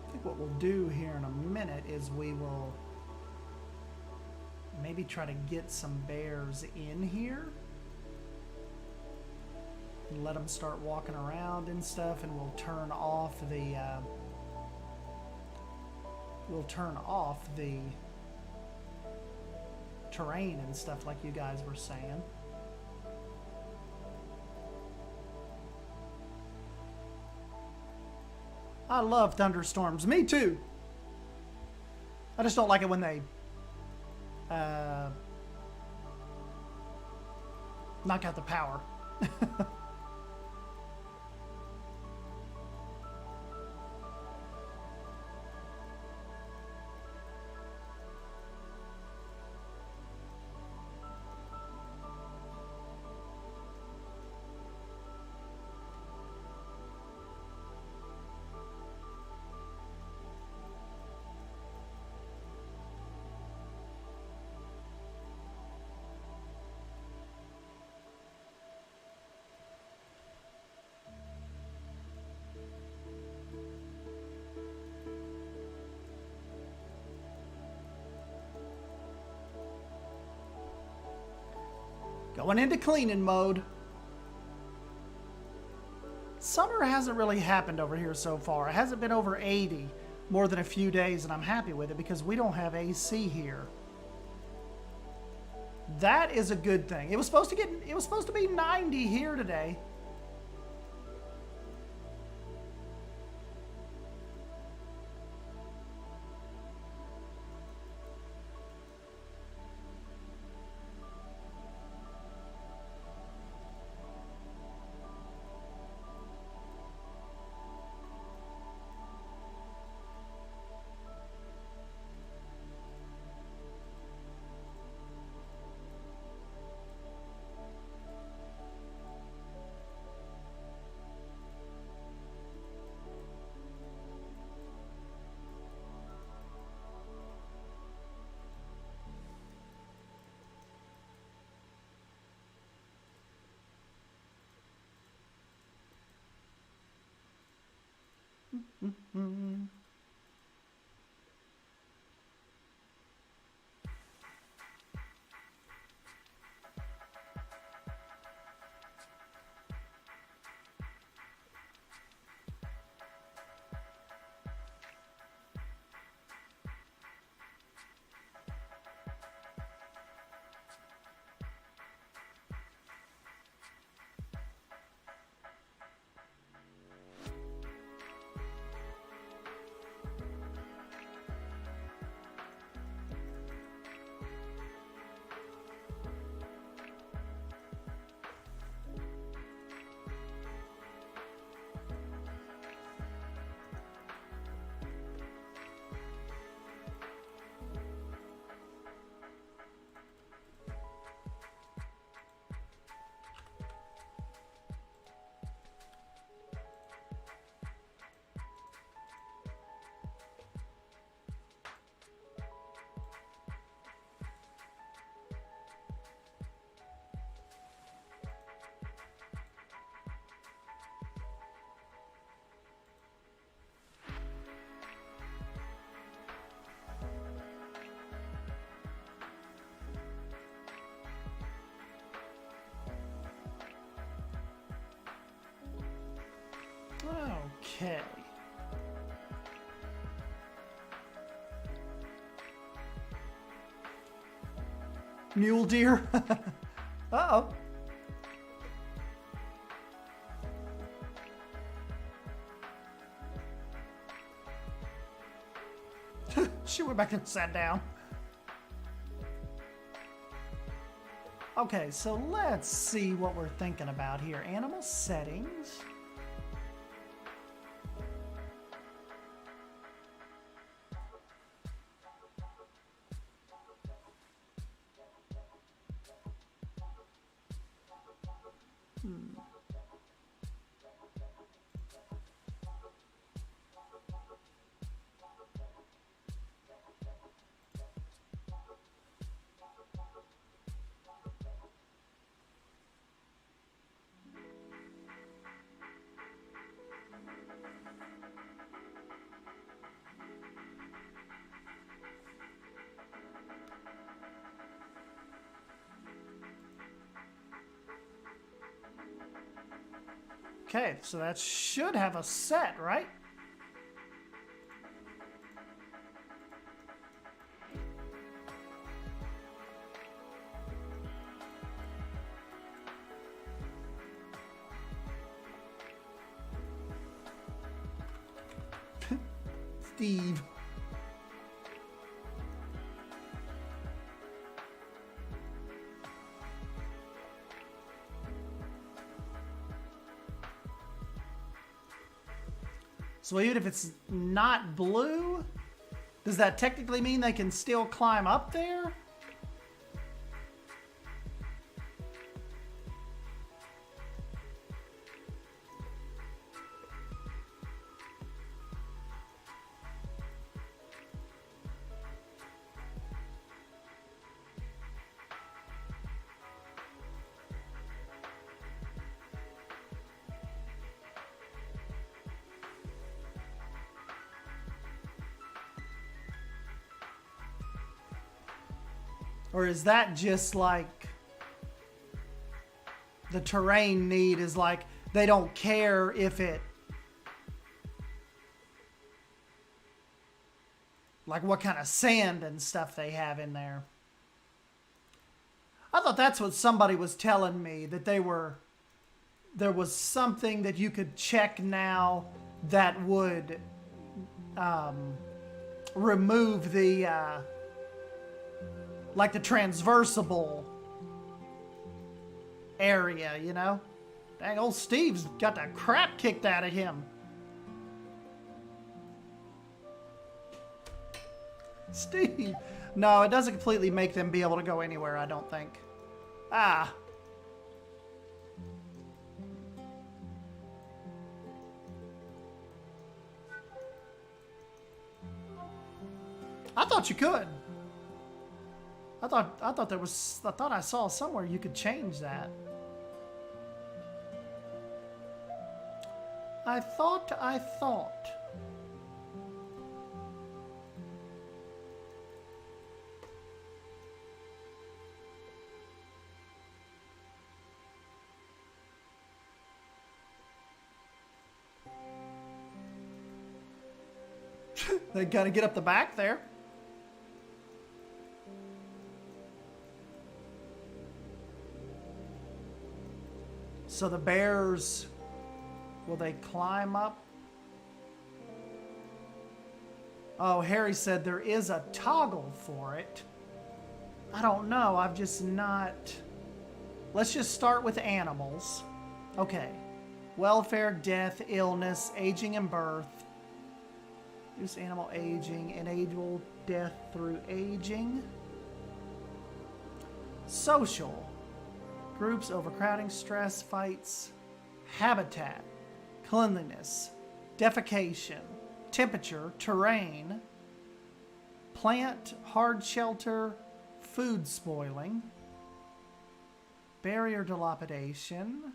I think what we'll do here in a minute is we will maybe try to get some bears in here and let them start walking around and stuff, and we'll turn off the terrain and stuff like you guys were saying. I love thunderstorms. Me too. I just don't like it when they knock out the power. Going into cleaning mode. Summer hasn't really happened over here so far. It hasn't been over 80 more than a few days, and I'm happy with it because we don't have AC here. That is a good thing. It was supposed to be 90 here today. Okay. Mule deer. Uh-oh. She went back and sat down. Okay, so let's see what we're thinking about here. Animal settings. Okay, so that should have a set, right? Steve. So even if it's not blue, does that technically mean they can still climb up there? Or is that just like the terrain need is like they don't care if it, like what kind of sand and stuff they have in there? I thought that's what somebody was telling me, that there was something that you could check now that would remove the like the transversible area, you know? Dang, old Steve's got the crap kicked out of him. Steve. No, it doesn't completely make them be able to go anywhere, I don't think. Ah. I thought you could. I thought I saw somewhere you could change that. I thought. They gotta get up the back there. So the bears, will they climb up? Oh, Harry said there is a toggle for it. I don't know. I've just not... Let's just start with animals. Okay. Welfare, death, illness, aging and birth. Use animal aging, enable death through aging. Social. Groups, overcrowding, stress, fights, habitat, cleanliness, defecation, temperature, terrain, plant, hard shelter, food spoiling, barrier dilapidation,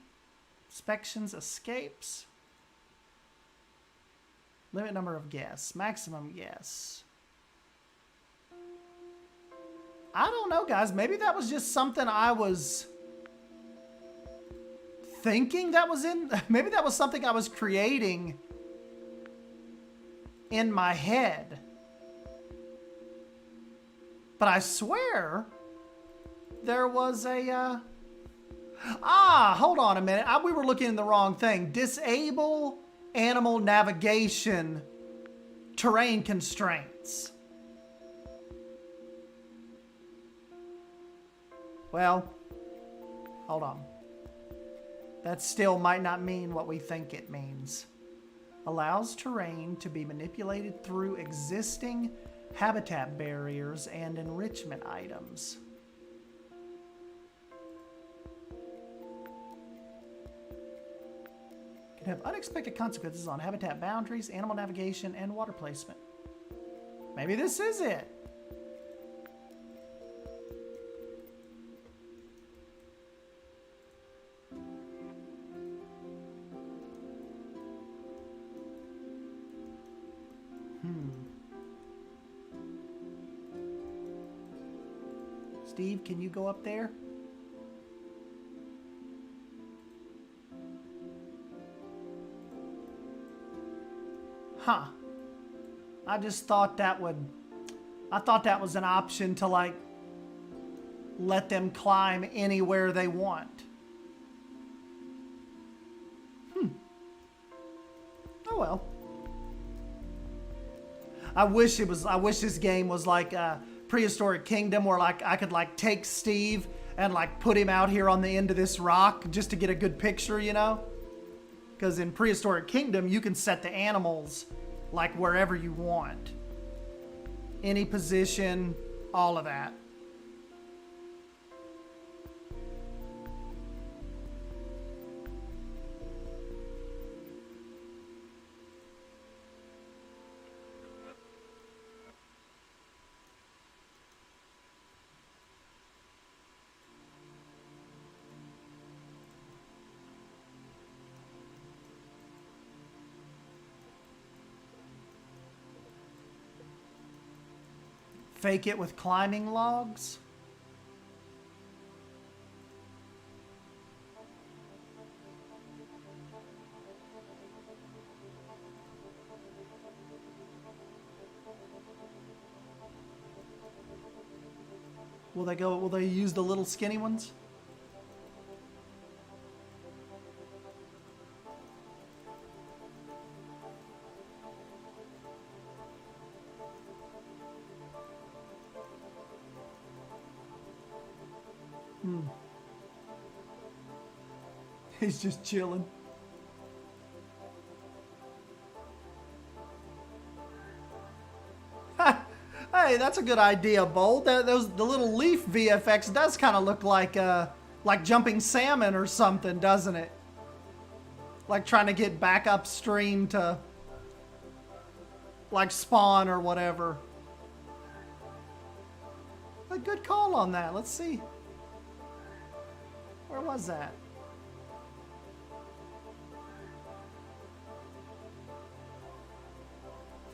inspections, escapes, limit number of guests, maximum guests. I don't know, guys. Maybe that was just something I was thinking that was in, maybe that was something I was creating in my head. But I swear there was a Ah, hold on a minute. We were looking at the wrong thing. Disable animal navigation terrain constraints. Well, hold on. That still might not mean what we think it means. Allows terrain to be manipulated through existing habitat barriers and enrichment items. Can have unexpected consequences on habitat boundaries, animal navigation, and water placement. Maybe this is it. Steve, can you go up there? Huh. I just thought that would... I thought that was an option to, like, let them climb anywhere they want. Oh well. I wish this game was like Prehistoric Kingdom, where like I could like take Steve and like put him out here on the end of this rock just to get a good picture, you know? Because in Prehistoric Kingdom, you can set the animals like wherever you want. Any position, all of that. Fake it with climbing logs? Will they use the little skinny ones? He's just chilling. Hey, that's a good idea, Bold. The little leaf VFX does kind of look like jumping salmon or something, doesn't it? Like trying to get back upstream to like spawn or whatever. A good call on that. Let's see. Where was that?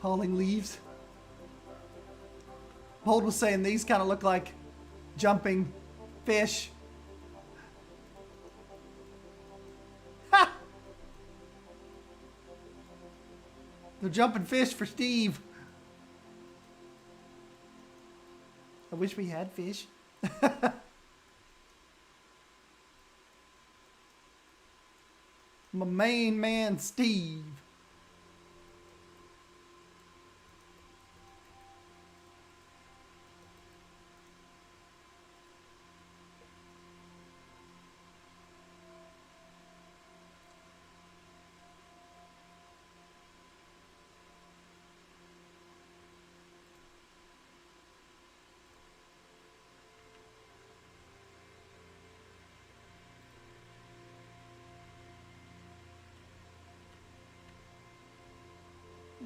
Falling leaves. Bold was saying these kind of look like jumping fish. Ha! They're jumping fish for Steve. I wish we had fish. My main man, Steve.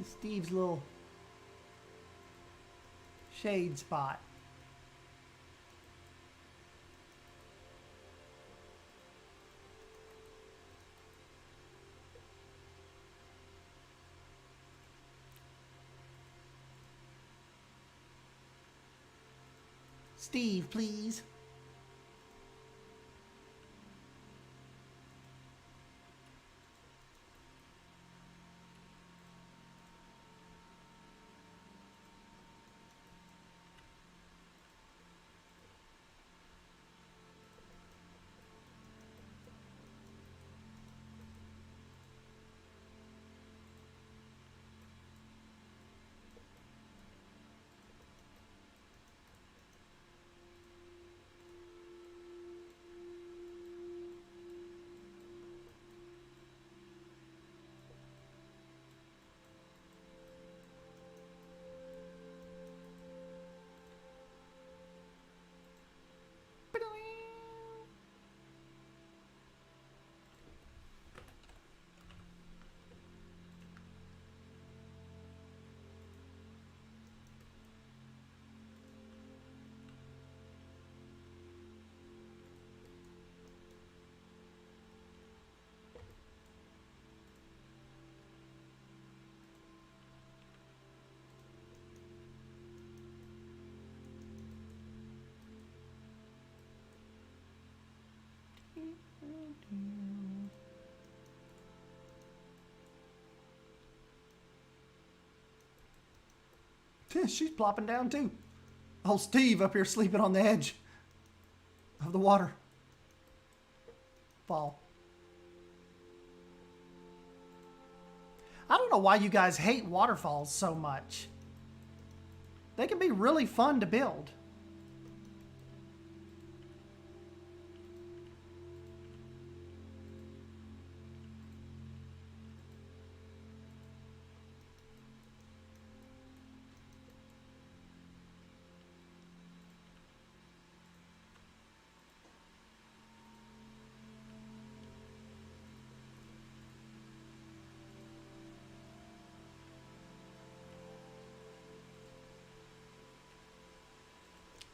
Steve's little shade spot. Steve, please. She's plopping down too. Oh, Steve up here sleeping on the edge of the water. Fall. I don't know why you guys hate waterfalls so much. They can be really fun to build.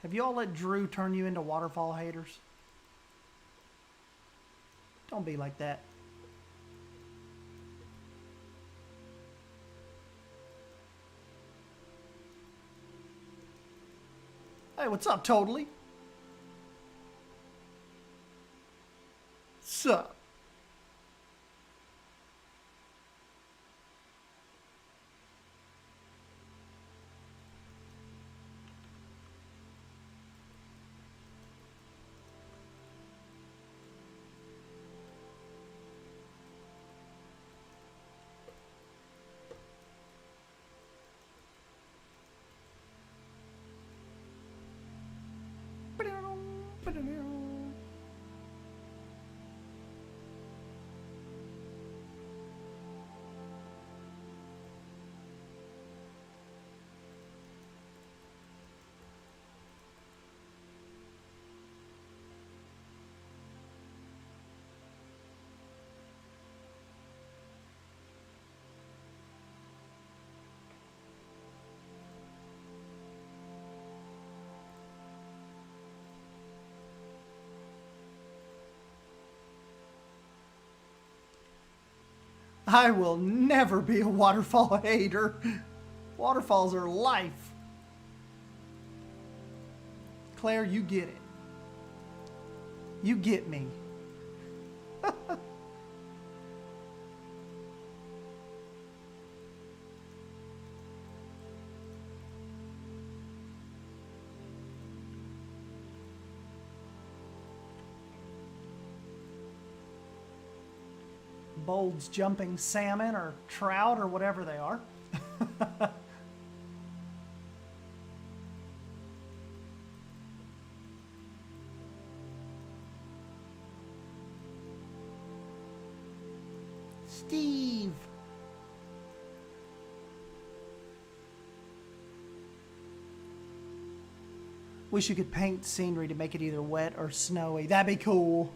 Have you all let Drew turn you into waterfall haters? Don't be like that. Hey, what's up, Totally? Sup? I will never be a waterfall hater. Waterfalls are life. Claire, you get it. You get me. Bold's jumping salmon or trout or whatever they are. Steve. Wish you could paint scenery to make it either wet or snowy. That'd be cool.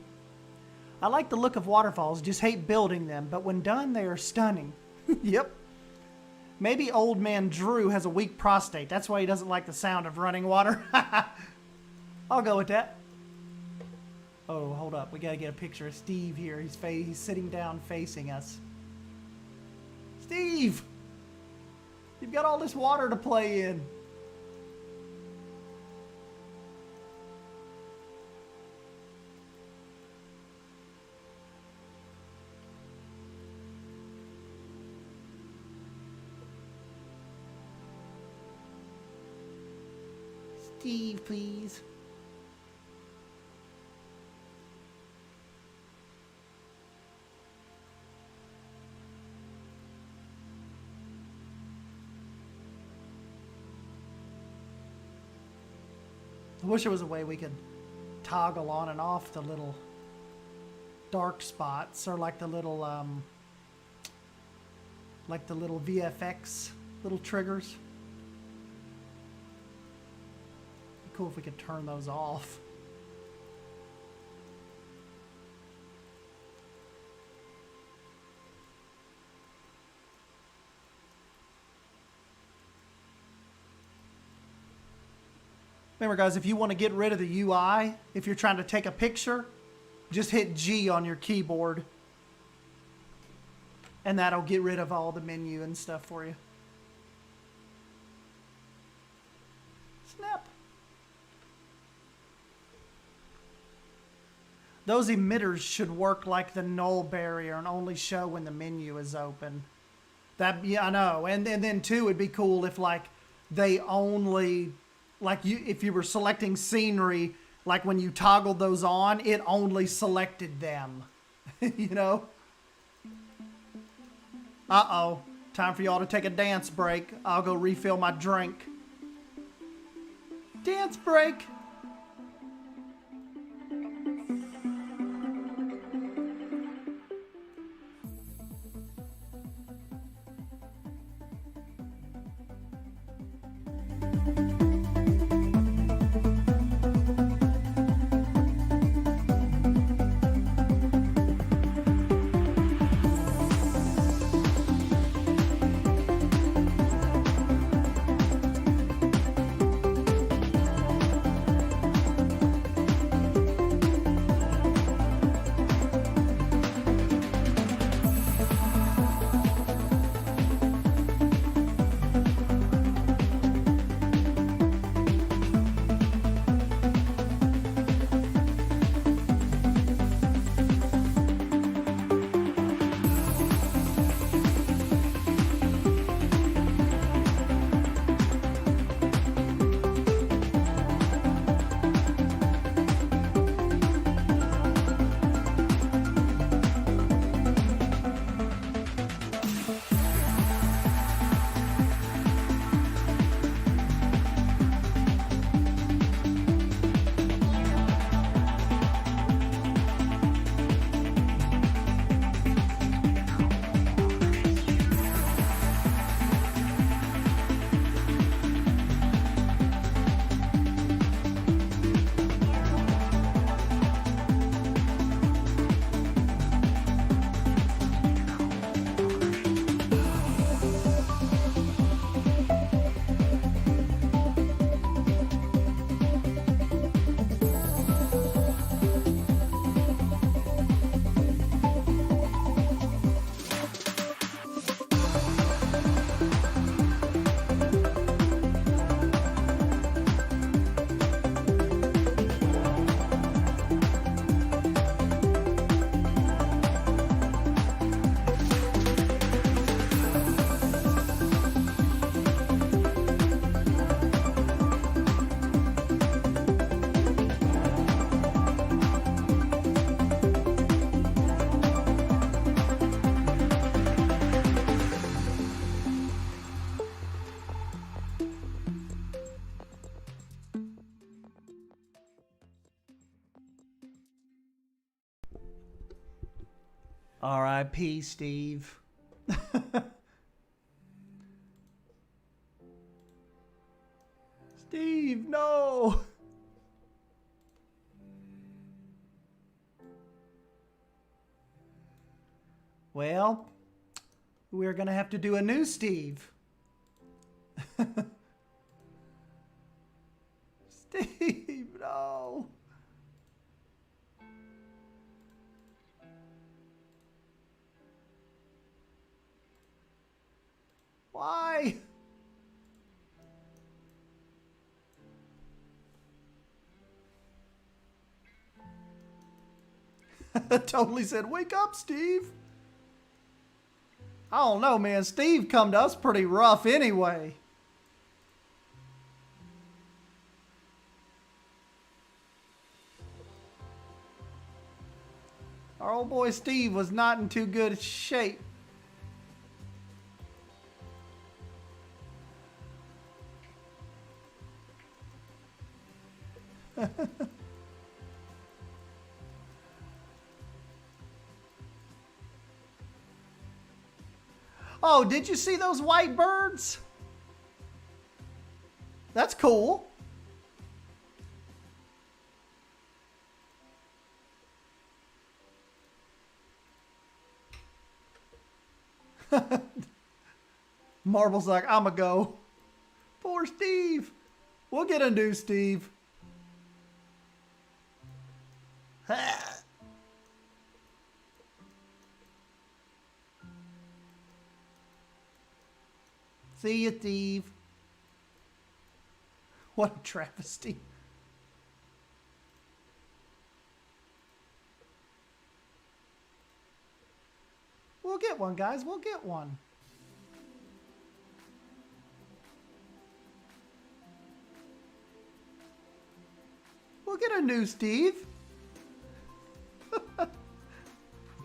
I like the look of waterfalls, just hate building them, but when done, they are stunning. Yep. Maybe old man Drew has a weak prostate. That's why he doesn't like the sound of running water. I'll go with that. Oh, hold up. We got to get a picture of Steve here. He's sitting down facing us. Steve! You've got all this water to play in. Steve, please. I wish there was a way we could toggle on and off the little dark spots, or like the little VFX little triggers. Cool if we could turn those off. Remember guys, if you want to get rid of the UI, if you're trying to take a picture, just hit G on your keyboard and that'll get rid of all the menu and stuff for you. Snap. Those emitters should work like the null barrier and only show when the menu is open. That, yeah, I know. And then too, it'd be cool if like they only, like if you were selecting scenery, like when you toggled those on, it only selected them. You know? Uh-oh. Time for y'all to take a dance break. I'll go refill my drink. Dance break. R.I.P. Steve. Steve, no. Well, we're going to have to do a new Steve. Steve, no. Why? Totally said, wake up, Steve. I don't know, man. Steve come to us pretty rough anyway. Our old boy Steve was not in too good shape. Oh, did you see those white birds? That's cool. Marble's like, I'ma go. Poor Steve. We'll get a new Steve. See you, Steve. What a travesty. get one, guys. We'll get one. We'll get a new Steve.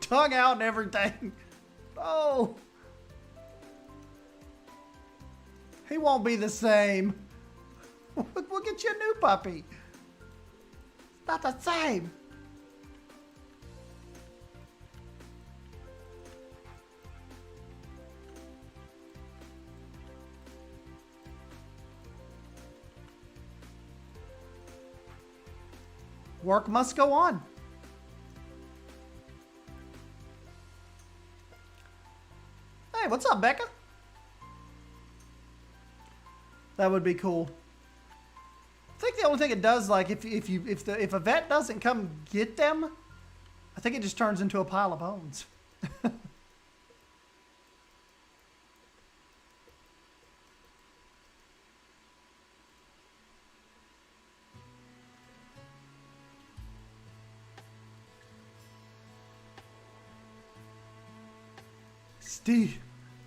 Tongue out and everything. Oh. He won't be the same. We'll get you a new puppy. It's not the same. Work must go on. Hey, what's up, Becca? That would be cool. I think the only thing it does, like, if a vet doesn't come get them, I think it just turns into a pile of bones.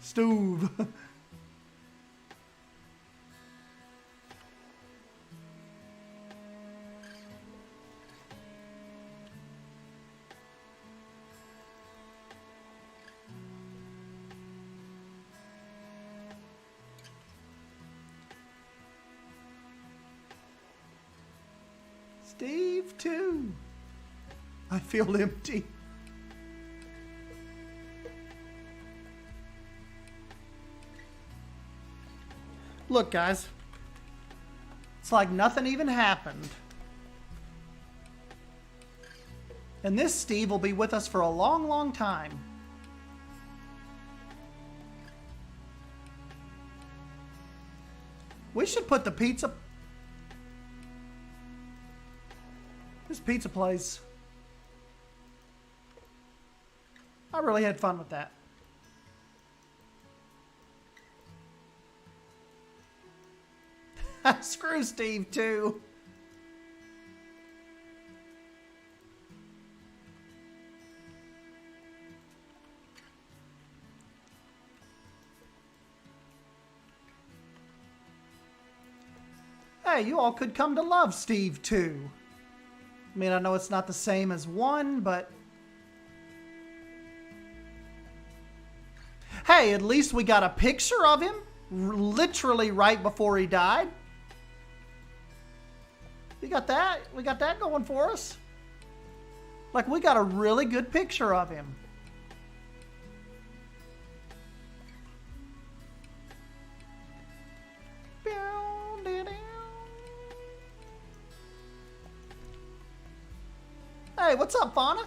Stove. Steve too. I feel empty. Look, guys. It's like nothing even happened. And this Steve will be with us for a long, long time. We should put the pizza... This pizza place. I really had fun with that. Screw Steve too. Hey, you all could come to love Steve too. I mean, I know it's not the same as one, but... Hey, at least we got a picture of him literally right before he died. We got that. We got that going for us. Like, we got a really good picture of him. Hey, what's up, Fauna?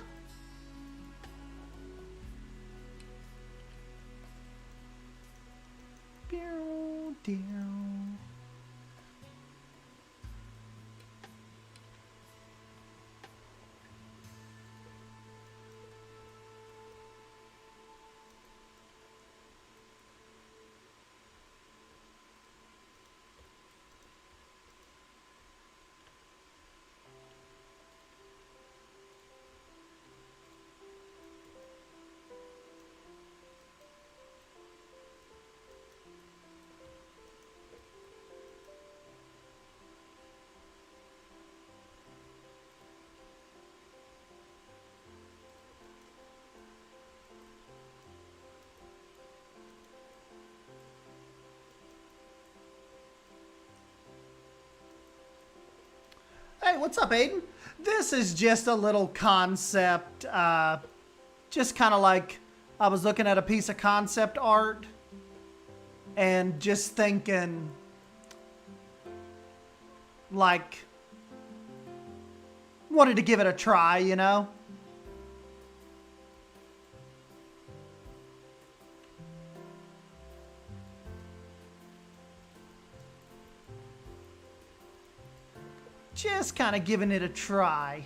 Hey, what's up, Aiden? This is just a little concept. Just kind of like I was looking at a piece of concept art and just thinking, like, wanted to give it a try, you know? Just kind of giving it a try.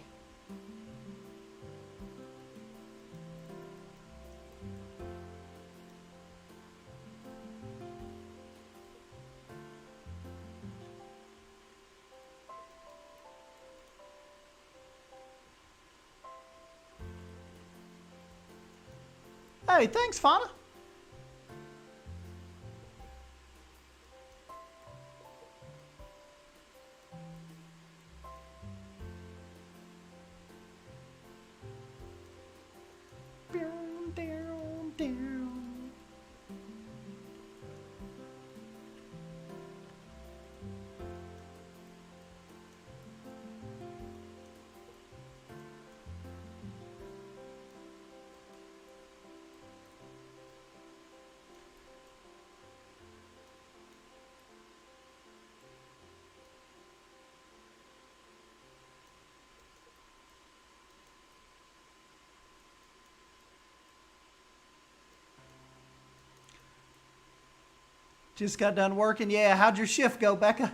Hey, thanks, Fauna. Just got done working. Yeah, how'd your shift go, Becca?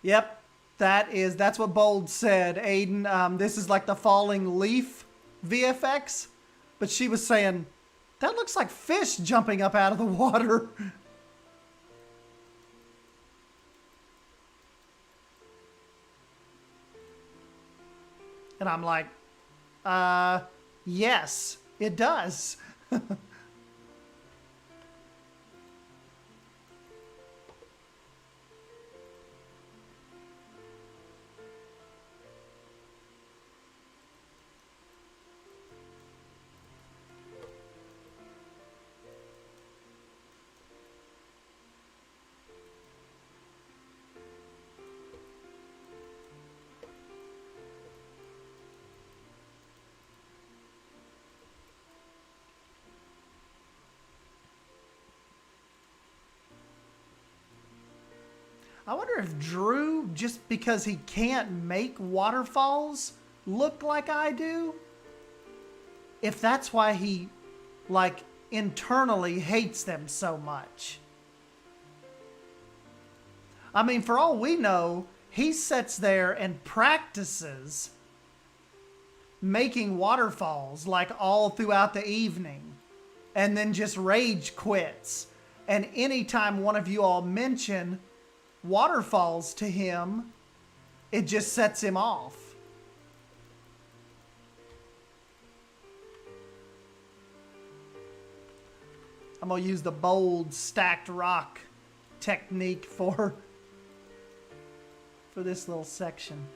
Yep, that's what Bold said. Aiden, this is like the falling leaf VFX, but she was saying, that looks like fish jumping up out of the water. And I'm like, yes, it does. I wonder if Drew, just because he can't make waterfalls look like I do, if that's why he, like, internally hates them so much. I mean, for all we know, he sits there and practices making waterfalls, like, all throughout the evening, and then just rage quits. And anytime one of you all mention waterfalls to him, it just sets him off. I'm gonna use the bold stacked rock technique for this little section.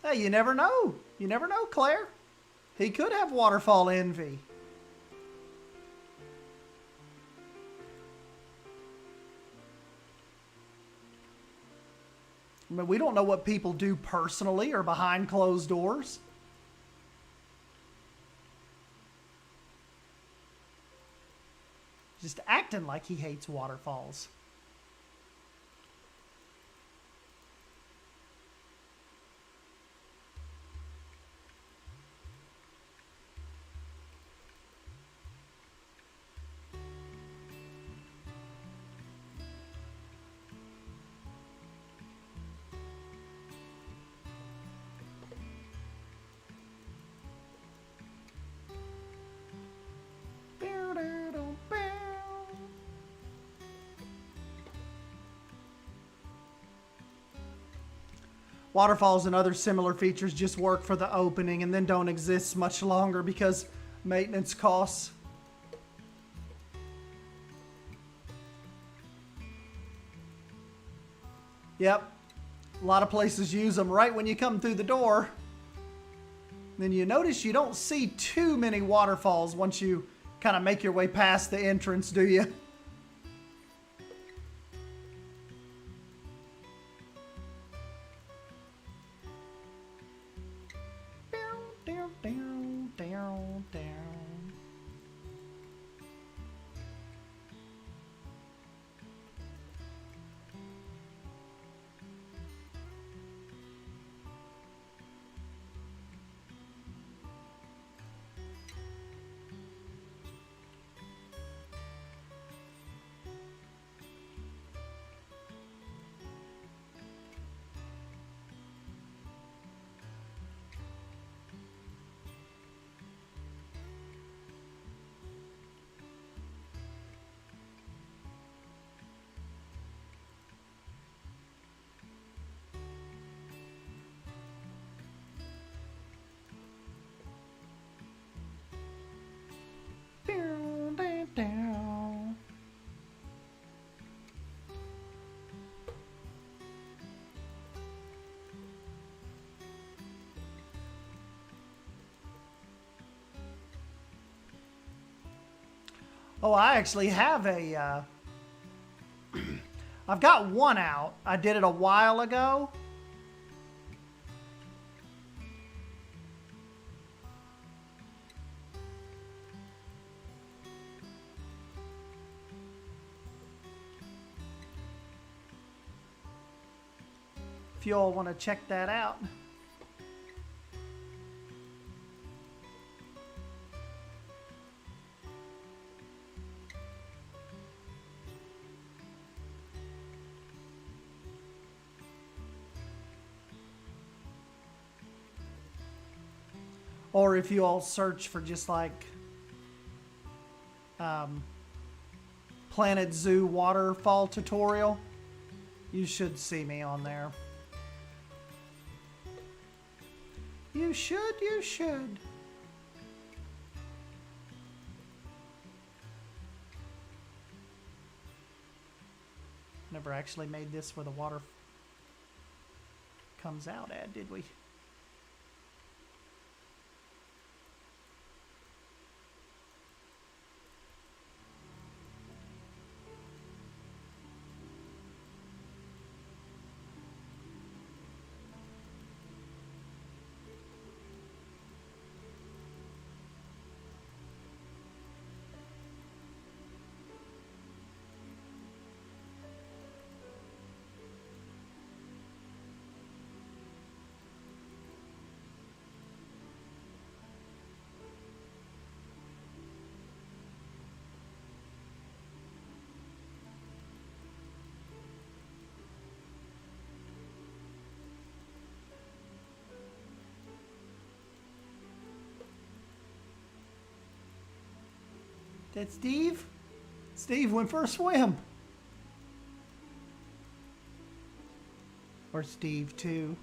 Hey, you never know. You never know, Claire. He could have waterfall envy. I mean, we don't know what people do personally or behind closed doors. Just acting like he hates waterfalls. Waterfalls and other similar features just work for the opening and then don't exist much longer because maintenance costs. Yep, a lot of places use them right when you come through the door. Then you notice you don't see too many waterfalls once you kind of make your way past the entrance, do you? Oh, I actually have I've got one out. I did it a while ago. If you all want to check that out. Or if you all search for just like Planet Zoo Waterfall tutorial, you should see me on there. You should, you should. Never actually made this where the water comes out at, did we? That Steve? Steve went for a swim. Or Steve, too.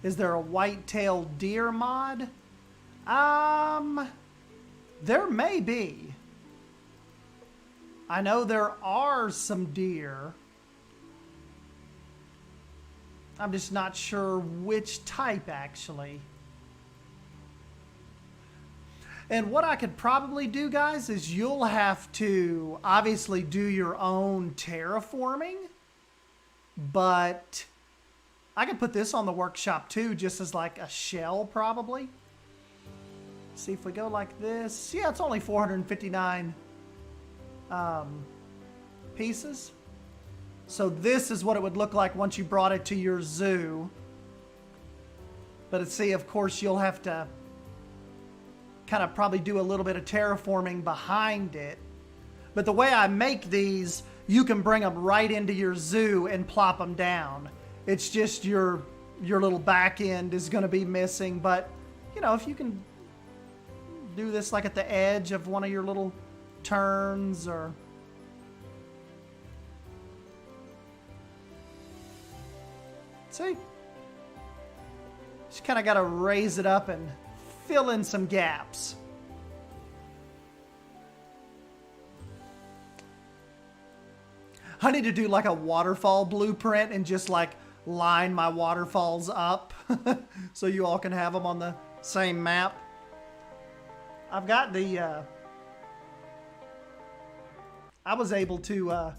Is there a white-tailed deer mod? There may be. I know there are some deer. I'm just not sure which type, actually. And what I could probably do, guys, is you'll have to obviously do your own terraforming, but I could put this on the workshop too, just as like a shell probably. See if we go like this. Yeah, it's only 459 pieces. So this is what it would look like once you brought it to your zoo. But see, of course, you'll have to kind of probably do a little bit of terraforming behind it. But the way I make these, you can bring them right into your zoo and plop them down. It's just your little back end is going to be missing. But, you know, if you can do this like at the edge of one of your little turns or... See? Just kind of got to raise it up and fill in some gaps. I need to do like a waterfall blueprint and just like line my waterfalls up so you all can have them on the same map. I've got the I was able to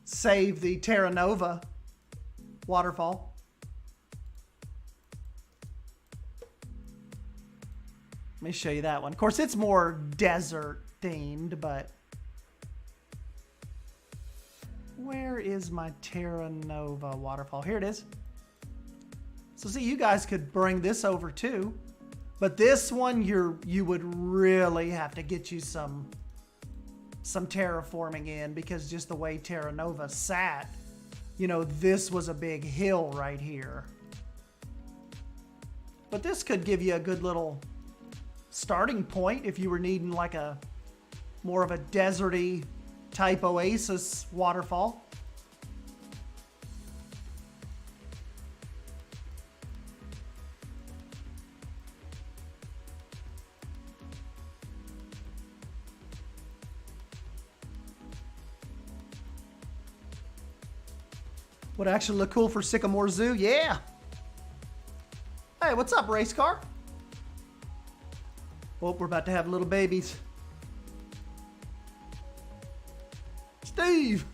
save the Terra Nova waterfall. Let me show you that one. Of course, it's more desert themed, but where is my Terra Nova waterfall? Here it is. So see, you guys could bring this over too, but this one you would really have to get you some terraforming in, because just the way Terra Nova sat, you know, this was a big hill right here. But this could give you a good little starting point if you were needing like a more of a deserty type oasis waterfall. Would actually look cool for Sycamore Zoo, yeah. Hey, what's up, race car? Oh, we're about to have little babies. Steve!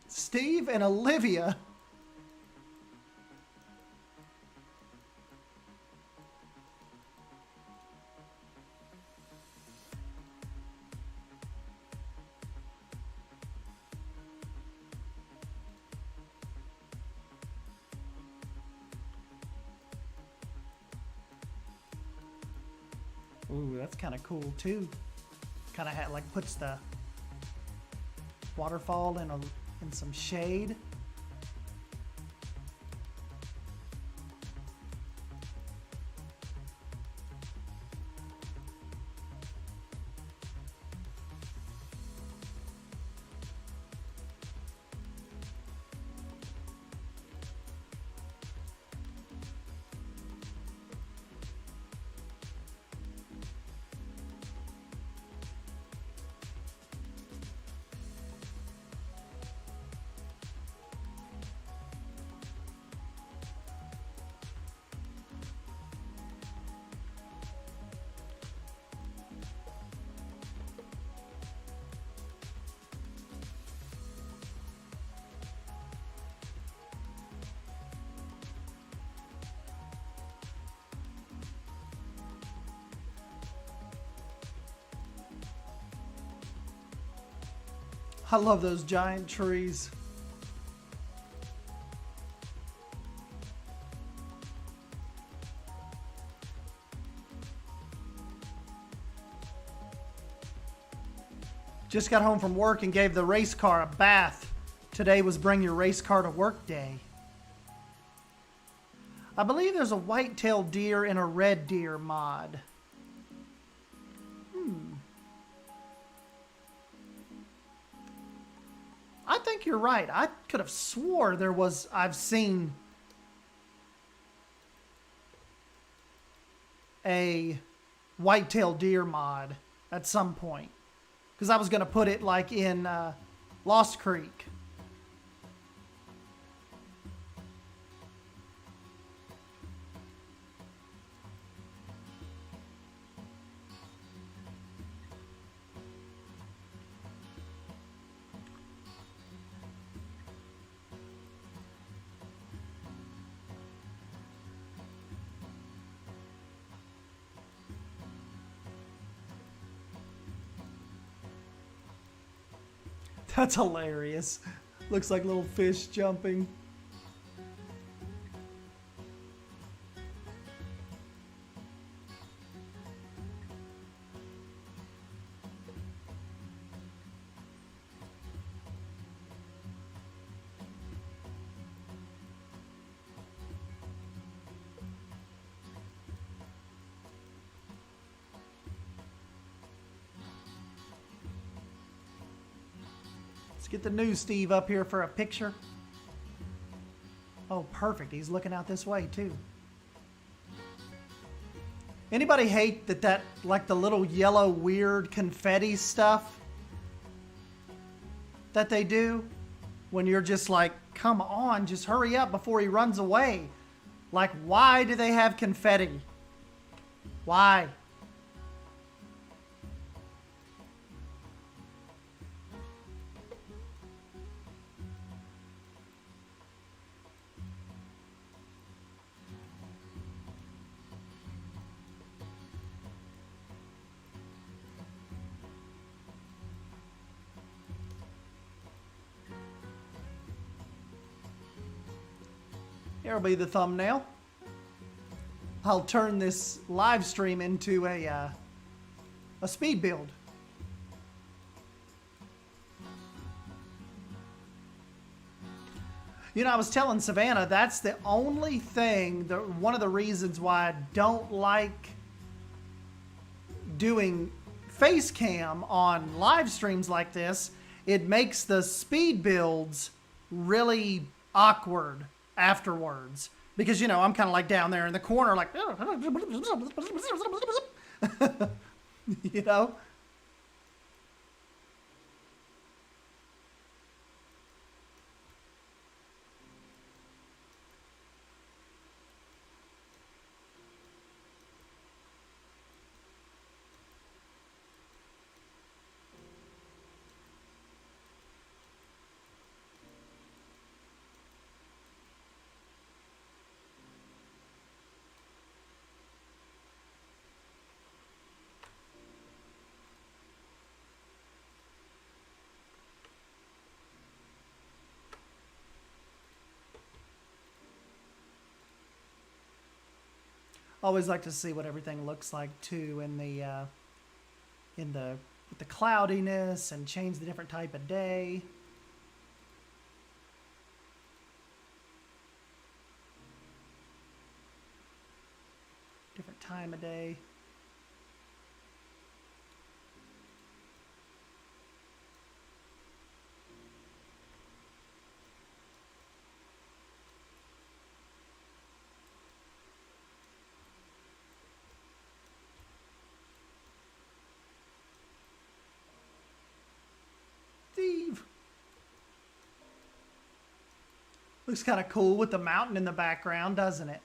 Steve and Olivia. Ooh, that's kind of cool too. Kind of like puts the waterfall in some shade. I love those giant trees. Just got home from work and gave the race car a bath. Today was bring your race car to work day. I believe there's a white-tailed deer and a red deer mod. I think you're right. I could have swore I've seen a white-tailed deer mod at some point. Because I was going to put it like in Lost Creek. That's hilarious. Looks like little fish jumping. Get the new Steve up here for a picture. Oh, perfect. He's looking out this way, too. Anybody hate that like the little yellow weird confetti stuff that they do? When you're just like, come on, just hurry up before he runs away. Like, why do they have confetti? Why? There'll be the thumbnail. I'll turn this live stream into a speed build. You know, I was telling Savannah that's the only thing, one of the reasons why I don't like doing face cam on live streams like this. It makes the speed builds really awkward afterwards. Because, you know, I'm kind of like down there in the corner, like, you know? Always like to see what everything looks like too in the with the cloudiness, and change the different type of day. Different time of day. Steve. Looks kind of cool with the mountain in the background, doesn't it?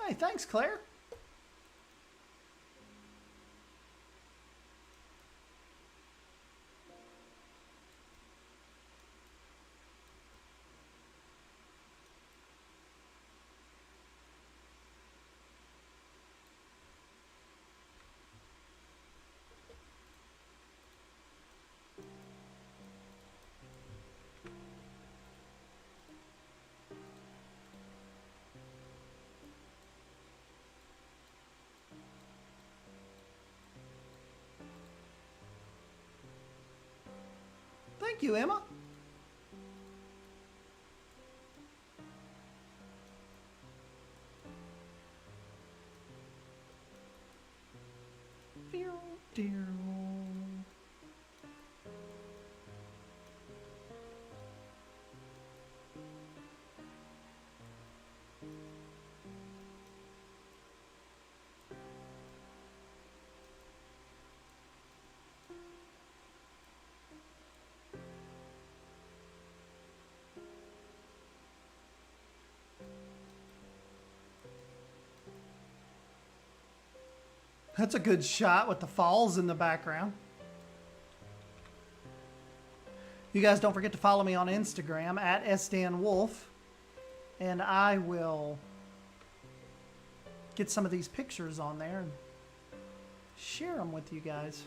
Hey, thanks, Claire. Thank you, Emma. Dear. That's a good shot with the falls in the background. You guys don't forget to follow me on Instagram at sdanwolf, and I will get some of these pictures on there and share them with you guys.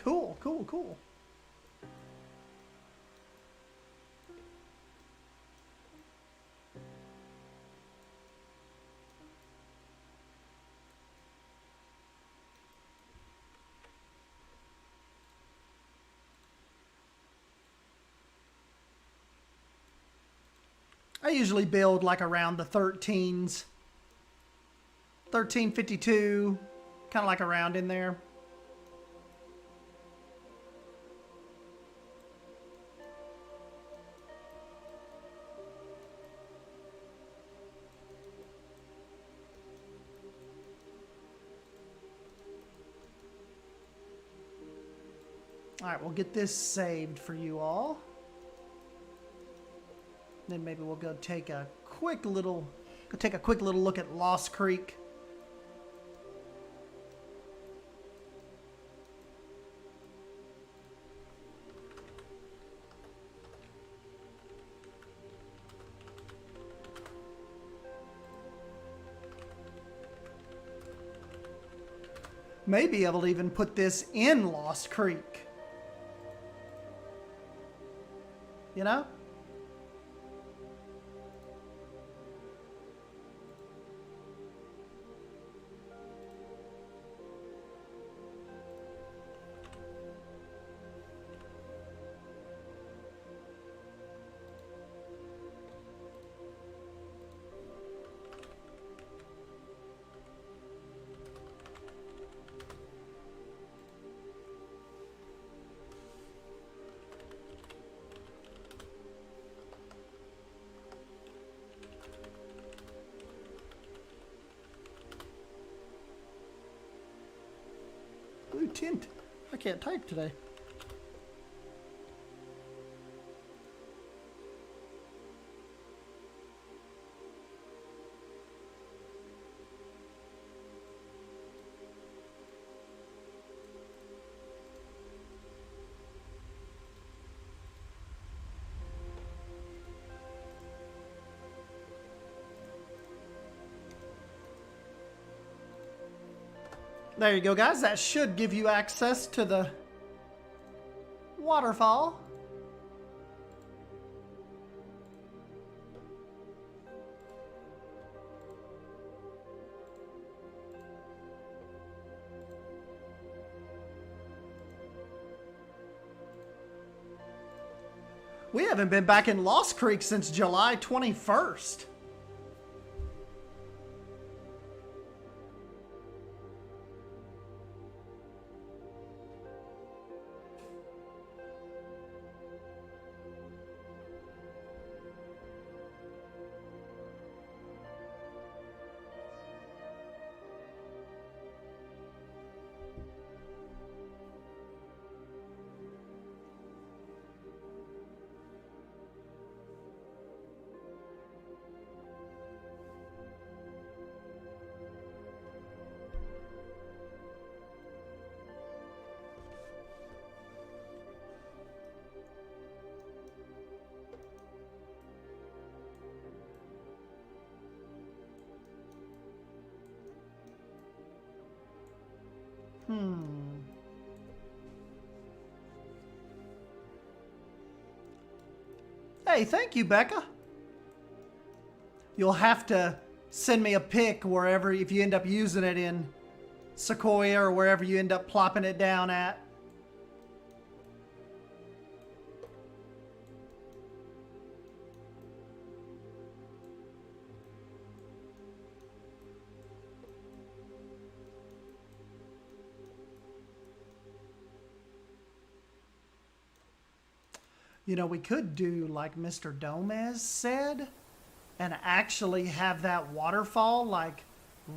Cool, cool, cool. I usually build like around the 13s. 1352, kind of like around in there. All right, we'll get this saved for you all. Then maybe we'll go take a quick little look at Lost Creek. May be able to even put this in Lost Creek. You know? Blue tint. I can't type today. There you go, guys. That should give you access to the waterfall. We haven't been back in Lost Creek since July 21st. Hey, thank you, Becca. You'll have to send me a pic wherever, if you end up using it in Sequoia or wherever you end up plopping it down at. You know, we could do like Mr. Gomez said and actually have that waterfall like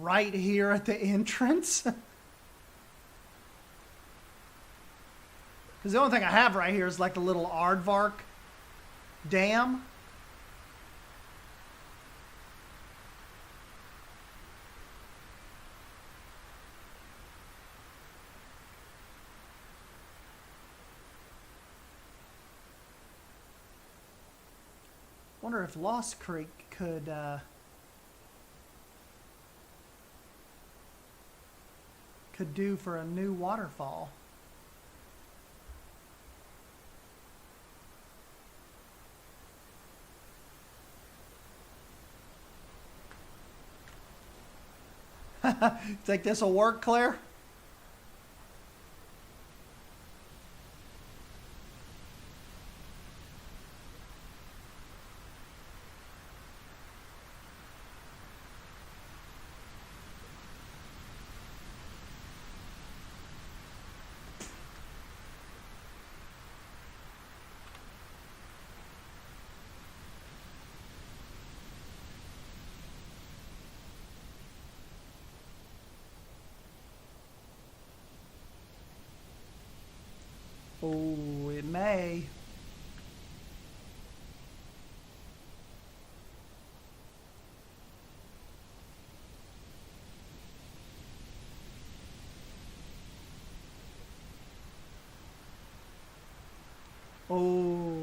right here at the entrance. Because the only thing I have right here is like the little aardvark dam. Wonder if Lost Creek could do for a new waterfall. Think this will work, Claire? way. Oh.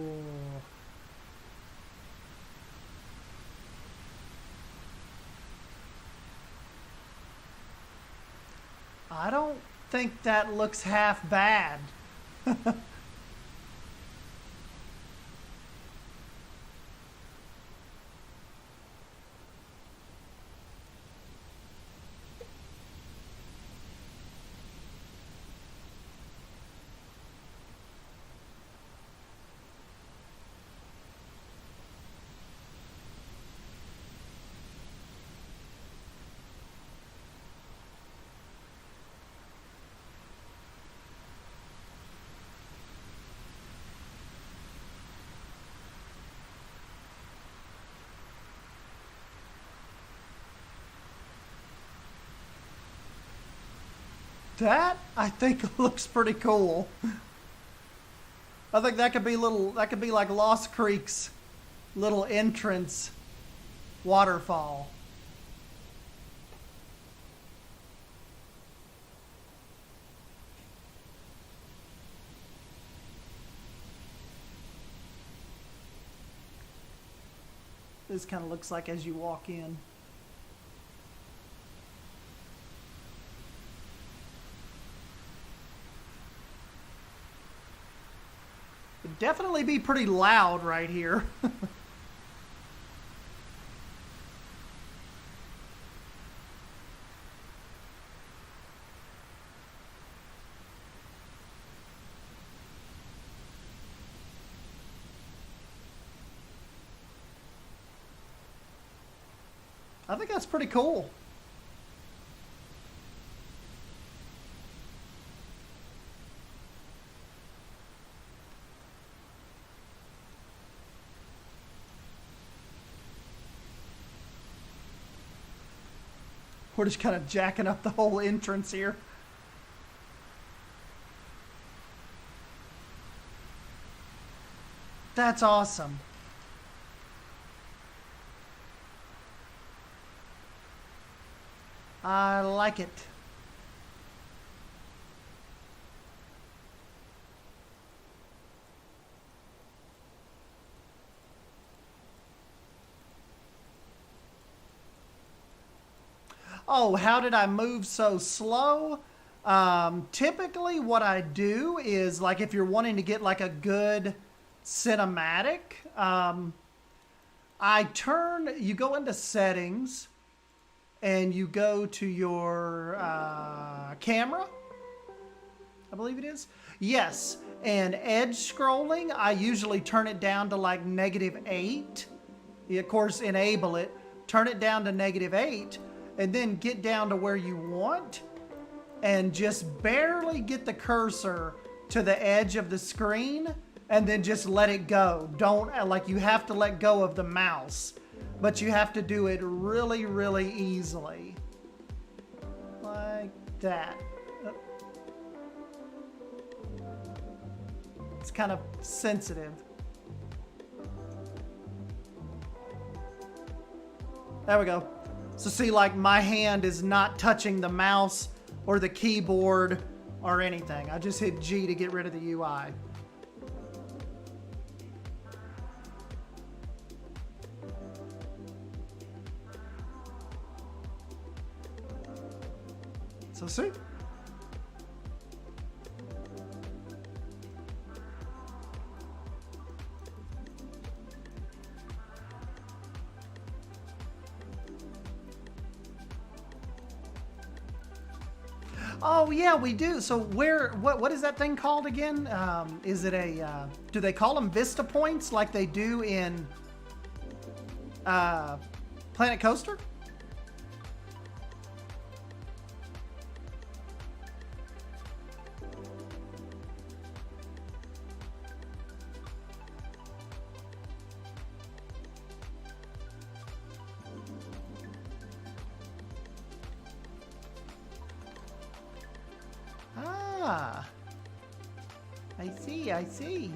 I don't think that looks half bad. That, I think, looks pretty cool. I think that could be like Lost Creek's little entrance waterfall. This kind of looks like as you walk in. It'd definitely be pretty loud right here. I think that's pretty cool. We're just kind of jacking up the whole entrance here. That's awesome. I like it. Oh, how did I move so slow? Typically what I do is, like, if you're wanting to get like a good cinematic, you go into settings and you go to your camera, I believe it is. Yes, and edge scrolling, I usually turn it down to like -8. You, of course, enable it, turn it down to -8, and then get down to where you want and just barely get the cursor to the edge of the screen and then just let it go. Don't, like, you have to let go of the mouse, but you have to do it really, really easily. Like that. It's kind of sensitive. There we go. So see, like, my hand is not touching the mouse or the keyboard or anything. I just hit G to get rid of the UI. So see? Oh yeah, we do. So what is that thing called again? Is it a, do they call them Vista points like they do in Planet Coaster? Ah, I see.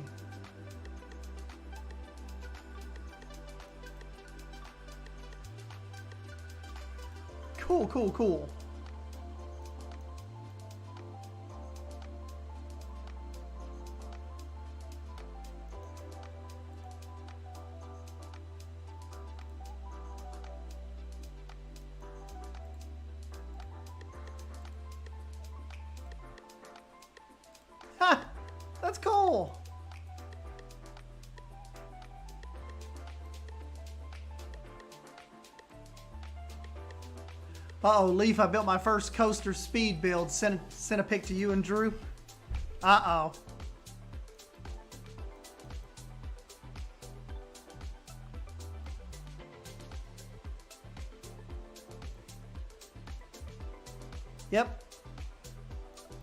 Cool, cool, cool. Ha! That's cool. Uh-oh, Leaf, I built my first coaster speed build. Send a pic to you and Drew. Uh-oh. Yep.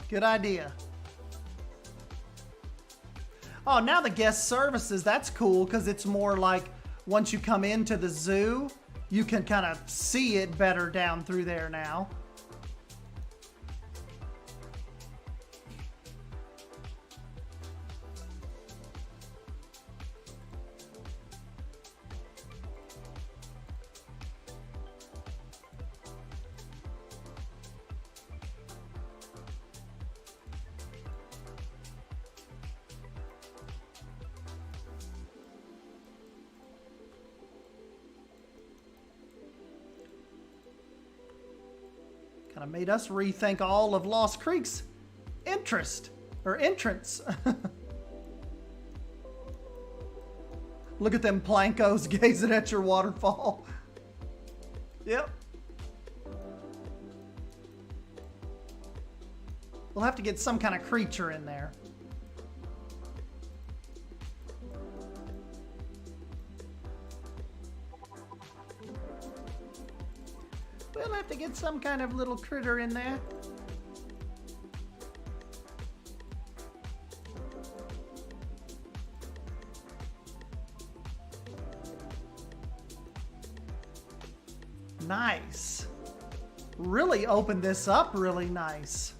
Good idea. Oh, now the guest services, that's cool because it's more like once you come into the zoo, you can kind of see it better down through there now. Kind of made us rethink all of Lost Creek's entrance. Look at them plankos gazing at your waterfall. Yep. We'll have to get some kind of creature in there. We'll have to get some kind of little critter in there. Nice. Really opened this up really nice.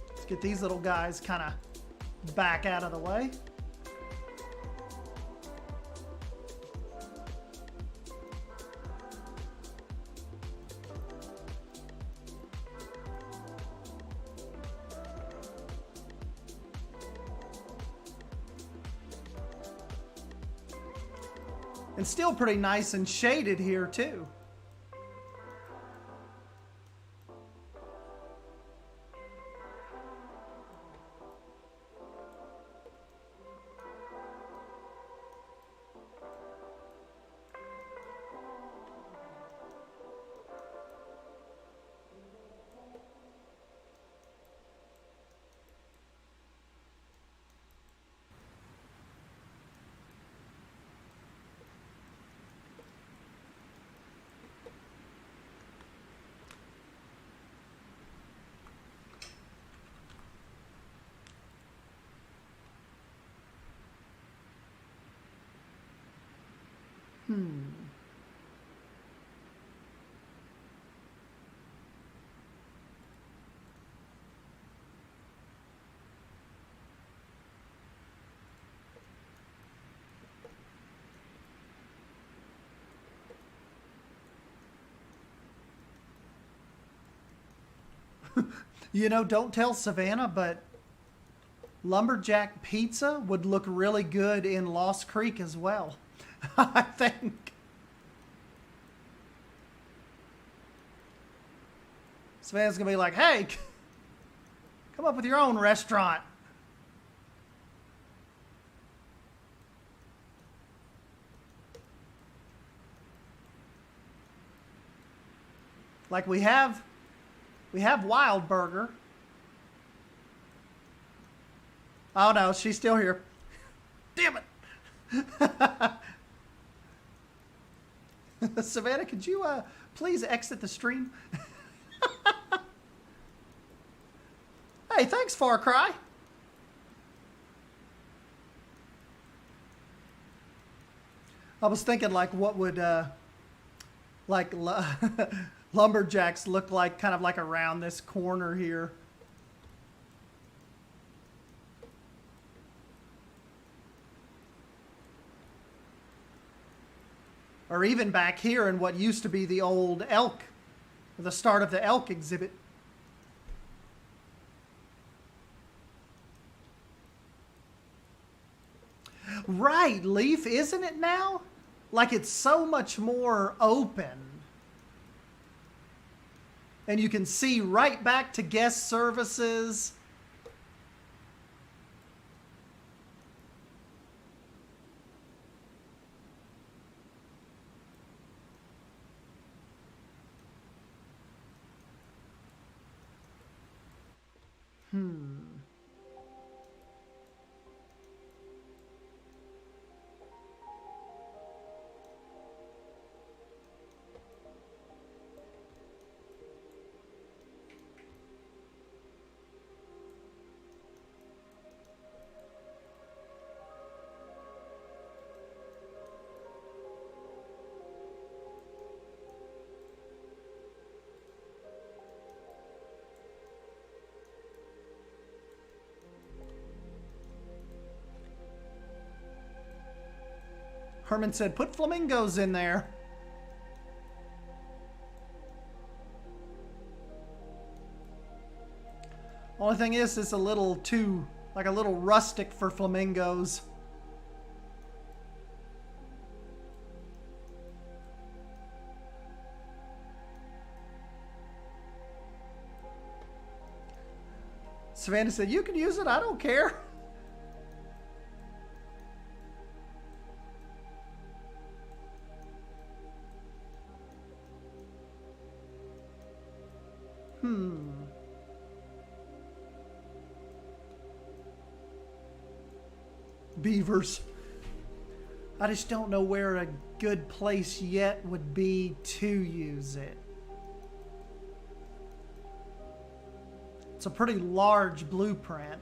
Let's get these little guys kind of back out of the way. And still pretty nice and shaded here too. You know, don't tell Savannah, but lumberjack pizza would look really good in Lost Creek as well. I think. Savannah's gonna be like, hey, come up with your own restaurant. Like we have Wild Burger. Oh no, she's still here. Damn it. Savannah, could you please exit the stream? Hey, thanks, Far Cry. I was thinking like what would like lumberjacks look like kind of like around this corner here. Or even back here in what used to be the old elk, the start of the elk exhibit. Right, Leaf, isn't it now? Like it's so much more open. And you can see right back to guest services. Herman said, put flamingos in there. Only thing is, it's a little too, like a little rustic for flamingos. Savannah said, you can use it, I don't care. Beavers. I just don't know where a good place yet would be to use it. It's a pretty large blueprint.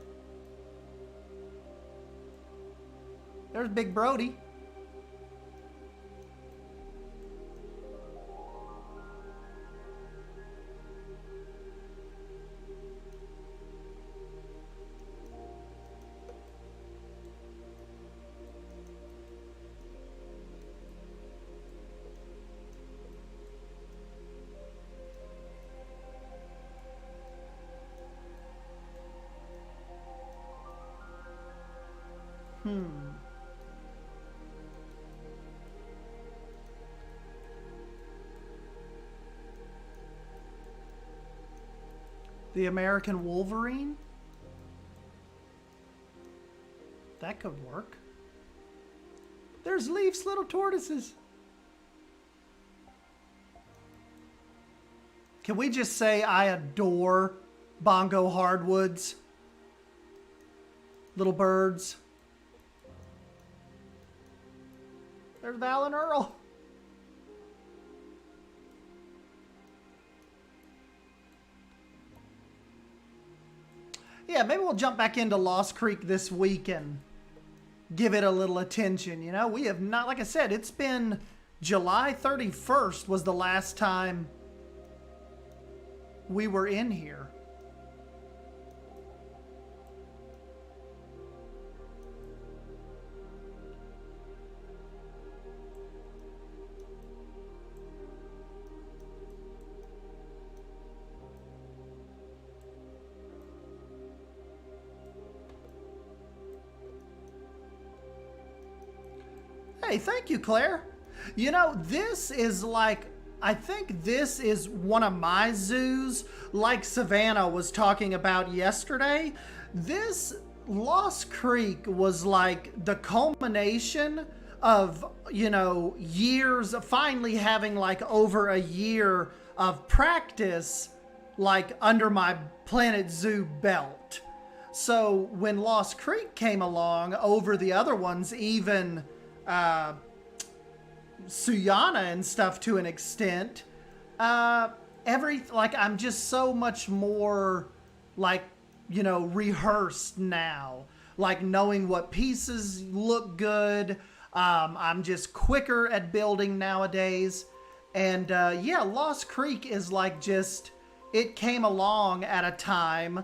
There's Big Brody. The American Wolverine? That could work. There's Leaf's little tortoises. Can we just say I adore bongo hardwoods? Little birds. There's Val and Earl. Yeah, maybe we'll jump back into Lost Creek this week and give it a little attention. You know, we have not, like I said, it's been July 31st was the last time we were in here. Hey, thank you, Claire. You know, this is like, I think this is one of my zoos, like Savannah was talking about yesterday. This Lost Creek was like the culmination of, you know, years, finally having like over a year of practice, like under my Planet Zoo belt. So when Lost Creek came along over the other ones, even Suyana and stuff to an extent, I'm just so much more like, you know, rehearsed now, like knowing what pieces look good. I'm just quicker at building nowadays. And yeah, Lost Creek is like just, it came along at a time,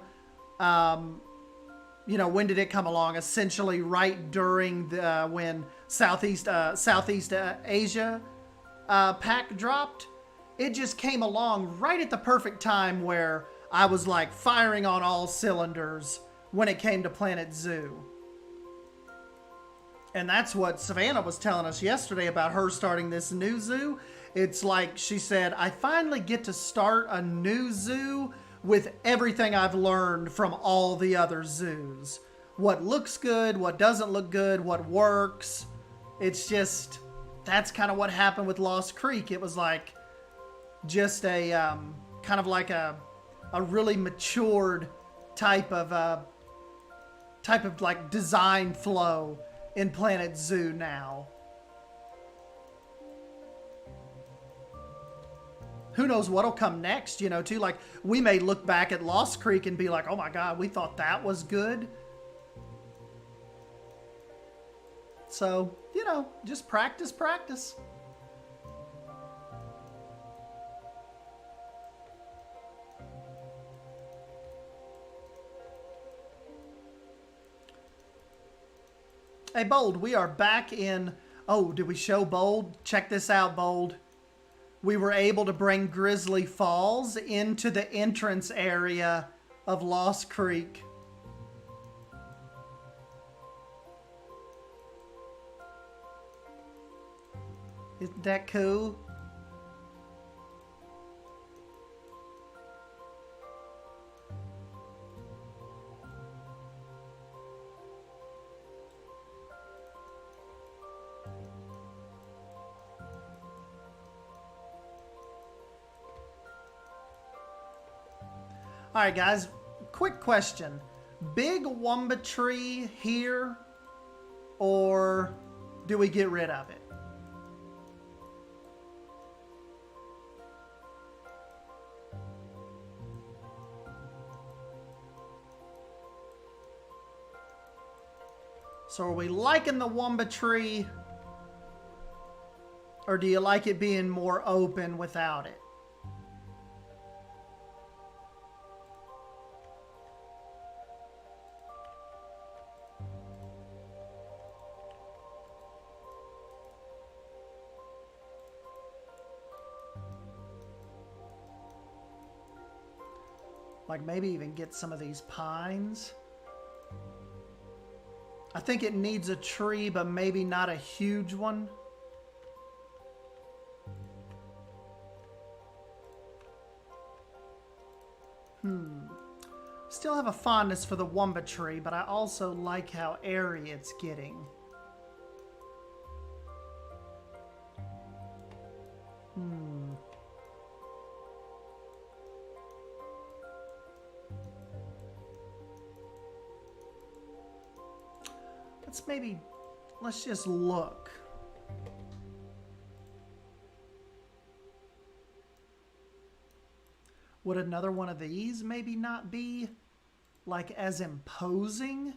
you know, when did it come along? Essentially right during the when Southeast Asia pack dropped, it just came along right at the perfect time where I was like firing on all cylinders when it came to Planet Zoo. And that's what Savannah was telling us yesterday about her starting this new zoo. It's like she said, I finally get to start a new zoo with everything I've learned from all the other zoos. What looks good, what doesn't look good, what works. It's just, that's kind of what happened with Lost Creek. It was like just a kind of like a really matured type of like design flow in Planet Zoo now. Who knows what'll come next, you know, too. Like, we may look back at Lost Creek and be like, oh my God, we thought that was good. So, you know, just practice, practice. Hey, Bold, we are back in... Oh, did we show Bold? Check this out, Bold. We were able to bring Grizzly Falls into the entrance area of Lost Creek. Isn't that cool? All right, guys, quick question. Big Wumba tree here, or do we get rid of it? So are we liking the Wumba tree, or do you like it being more open without it? Like maybe even get some of these pines. I think it needs a tree, but maybe not a huge one. Still have a fondness for the Wumba tree, but I also like how airy it's getting. Let's just look. Would another one of these maybe not be like as imposing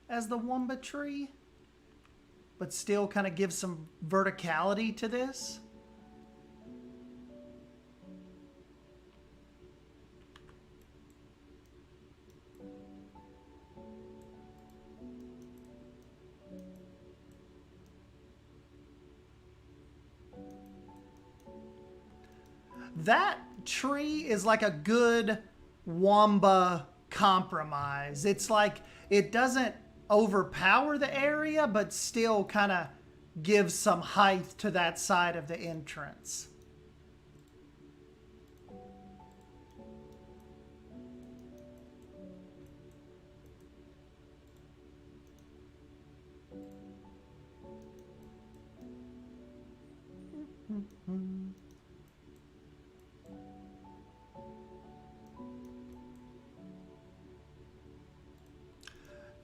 as the Wumba tree, but still kind of give some verticality to this? That tree is like a good Wumba compromise. It's like it doesn't overpower the area, but still kind of gives some height to that side of the entrance.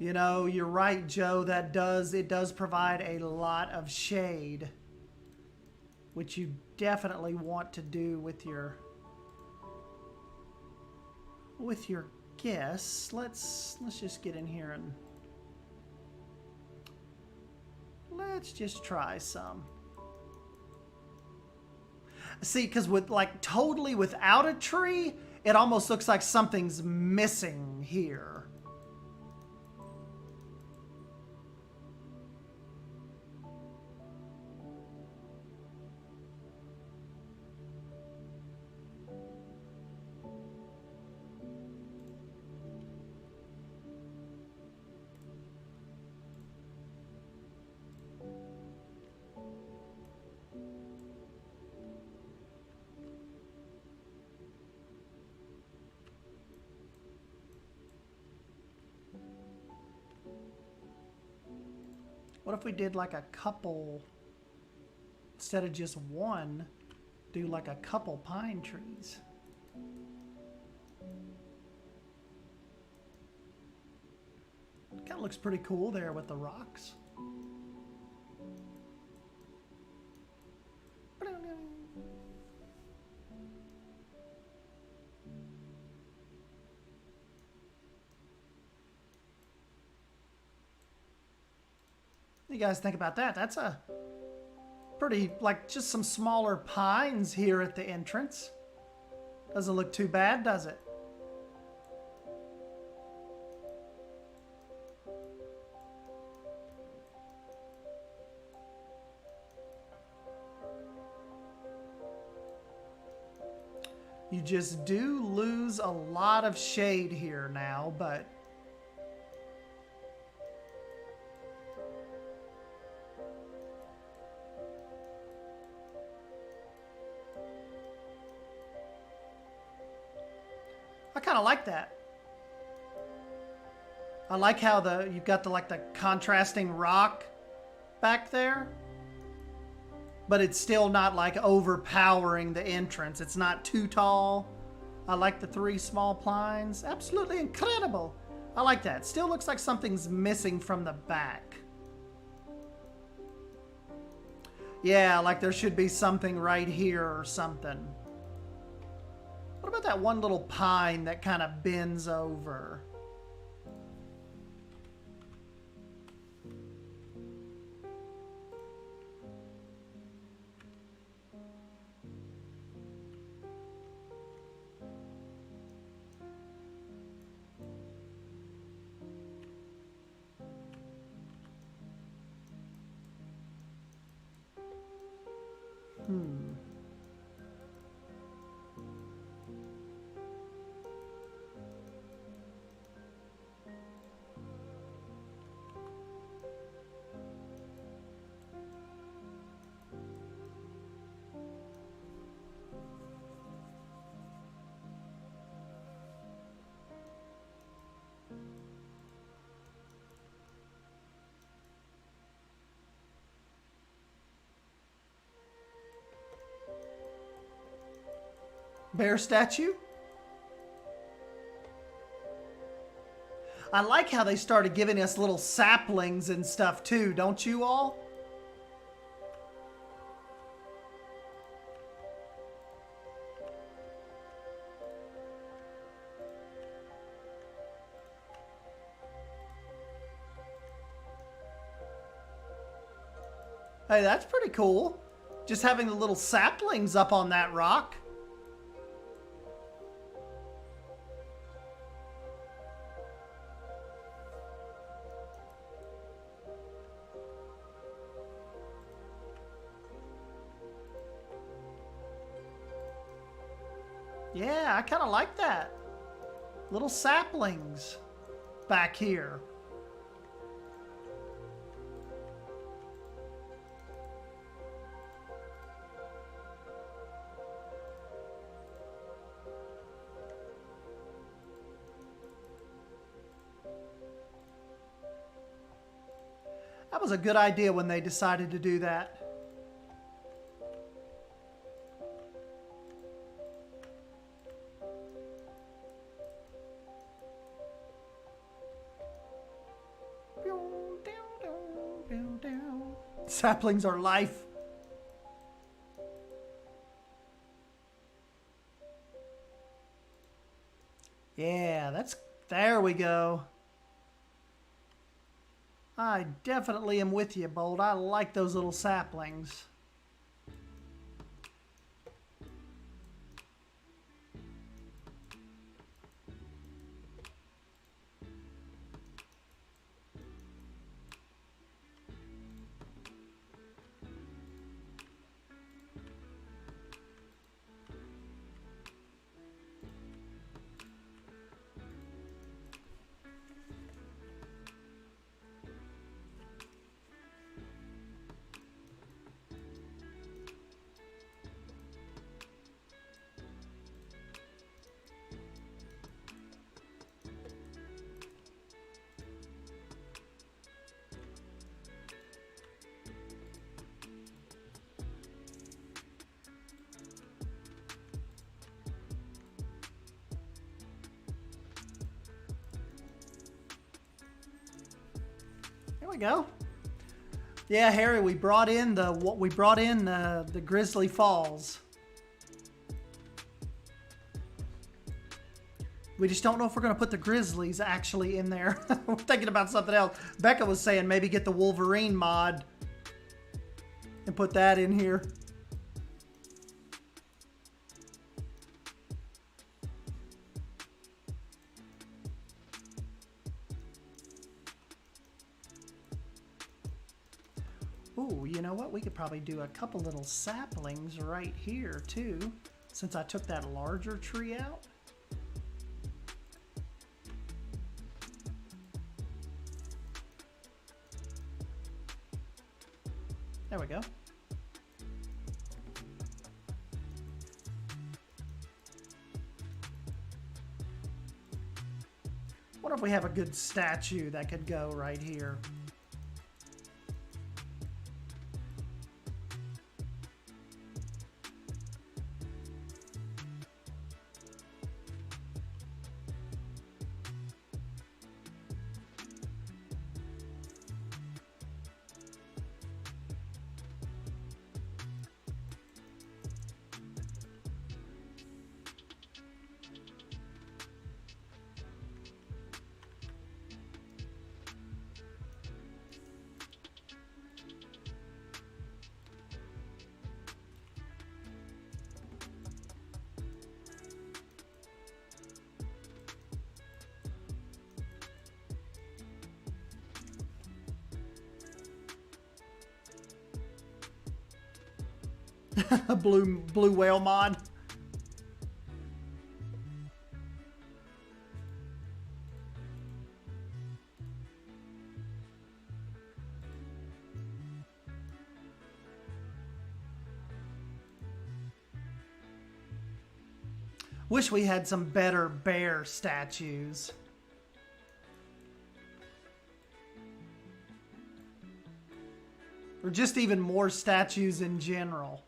You know, you're right, Joe. It does provide a lot of shade, which you definitely want to do with your guests. Let's just get in here and let's just try some. See, because with like totally without a tree, it almost looks like something's missing here. What if we did like a couple, instead of just one, do like a couple pine trees? Kind of looks pretty cool there with the rocks. You guys think about that? That's a pretty, like, just some smaller pines here at the entrance. Doesn't look too bad, does it? You just do lose a lot of shade here now, but I kind of like that. I like how you've got the contrasting rock back there, but it's still not like overpowering the entrance. It's not too tall. I like the 3 small pines. Absolutely incredible. I like that. Still looks like something's missing from the back. Yeah, like there should be something right here or something. What about that one little pine that kind of bends over? Bear statue? I like how they started giving us little saplings and stuff too, don't you all? Hey, that's pretty cool. Just having the little saplings up on that rock. Yeah, I kind of like that. Little saplings back here. That was a good idea when they decided to do that. Saplings are life. Yeah, there we go. I definitely am with you, Bold. I like those little saplings. go. Yeah, Harry, we brought in the Grizzly Falls. We just don't know if we're going to put the Grizzlies actually in there. We're thinking about something else. Becca was saying maybe get the Wolverine mod and put that in here. Ooh, you know what? We could probably do a couple little saplings right here too, since I took that larger tree out. There we go. What if we have a good statue that could go right here? blue whale mod. Wish we had some better bear statues. Or just even more statues in general.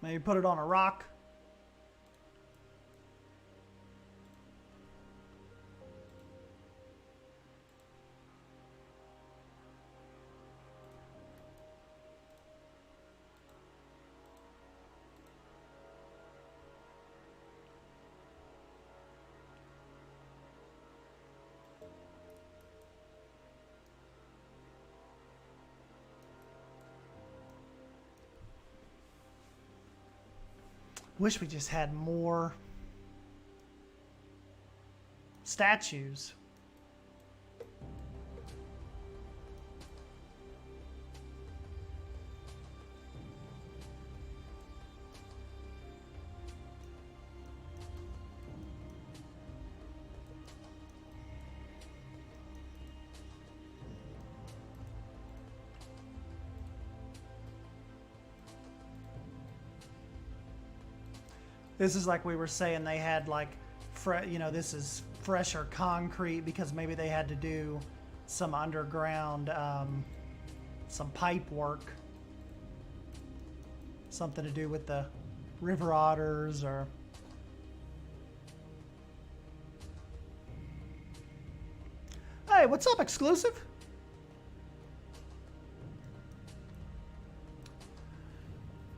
Maybe put it on a rock. Wish we just had more statues. This is like we were saying, they had like, this is fresher concrete because maybe they had to do some underground, some pipe work. Something to do with the river otters or... Hey, what's up, exclusive?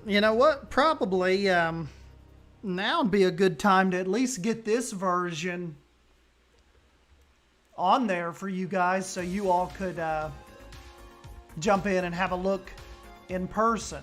You know what? Probably now would be a good time to at least get this version on there for you guys so you all could jump in and have a look in person.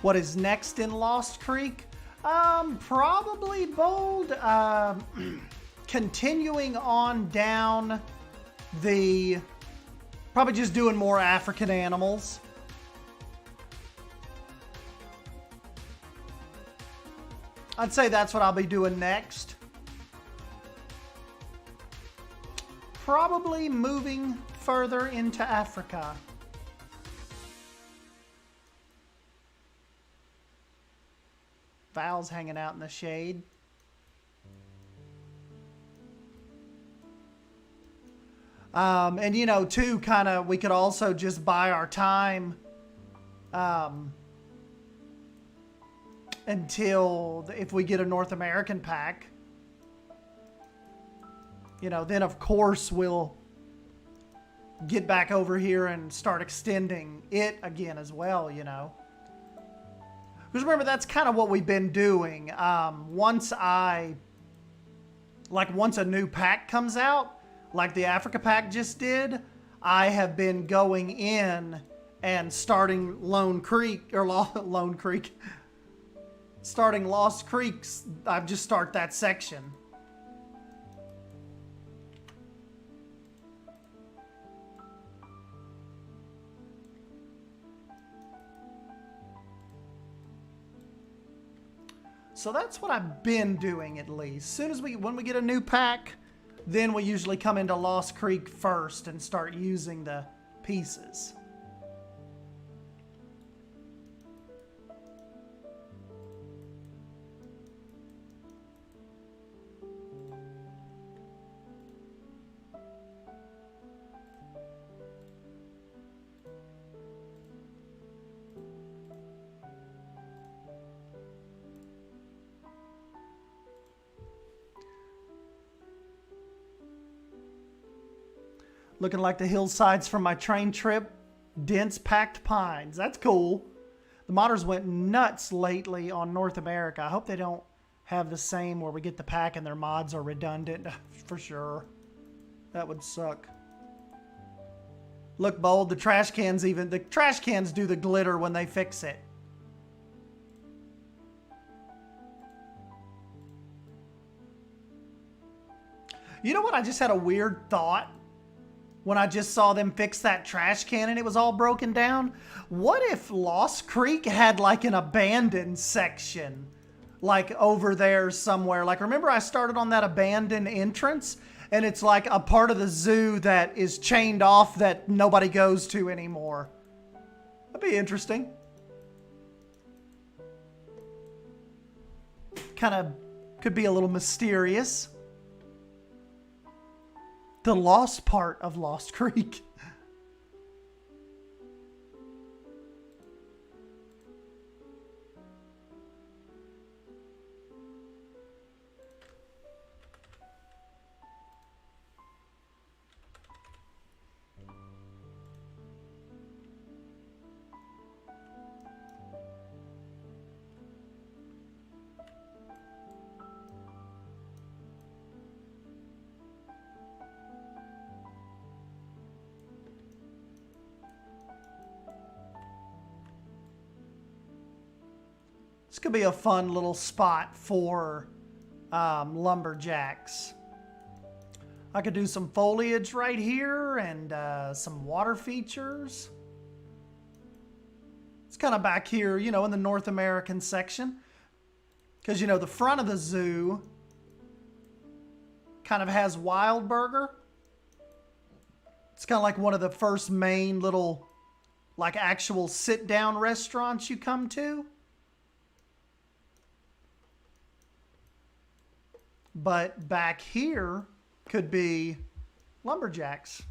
What is next in Lost Creek? Probably Bold. Continuing on down the... Probably just doing more African animals. I'd say that's what I'll be doing next. Probably moving further into Africa. Val's hanging out in the shade. And you know, too, kind of, we could also just buy our time until, if we get a North American pack, you know, then of course we'll get back over here and start extending it again as well, you know. Because remember, that's kind of what we've been doing. Once a new pack comes out, like the Africa pack just did, I have been going in and starting starting Lost Creeks. I've just start that section. So that's what I've been doing, at least. When we get a new pack, then we usually come into Lost Creek first and start using the pieces. Looking like the hillsides from my train trip. Dense packed pines. That's cool. The modders went nuts lately on North America. I hope they don't have the same where we get the pack and their mods are redundant. For sure. That would suck. Look, Bold, the trash cans do the glitter when they fix it. You know what? I just had a weird thought when I just saw them fix that trash can and it was all broken down. What if Lost Creek had like an abandoned section? like over there somewhere. Like, remember I started on that abandoned entrance, and it's like a part of the zoo that is chained off that nobody goes to anymore. That'd be interesting. Kind of could be a little mysterious. The lost part of Lost Creek. This could be a fun little spot for lumberjacks. I could do some foliage right here and some water features. It's kind of back here, you know, in the North American section. Because, you know, the front of the zoo kind of has Wild Burger. It's kind of like one of the first main little, like, actual sit-down restaurants you come to. But back here could be lumberjacks.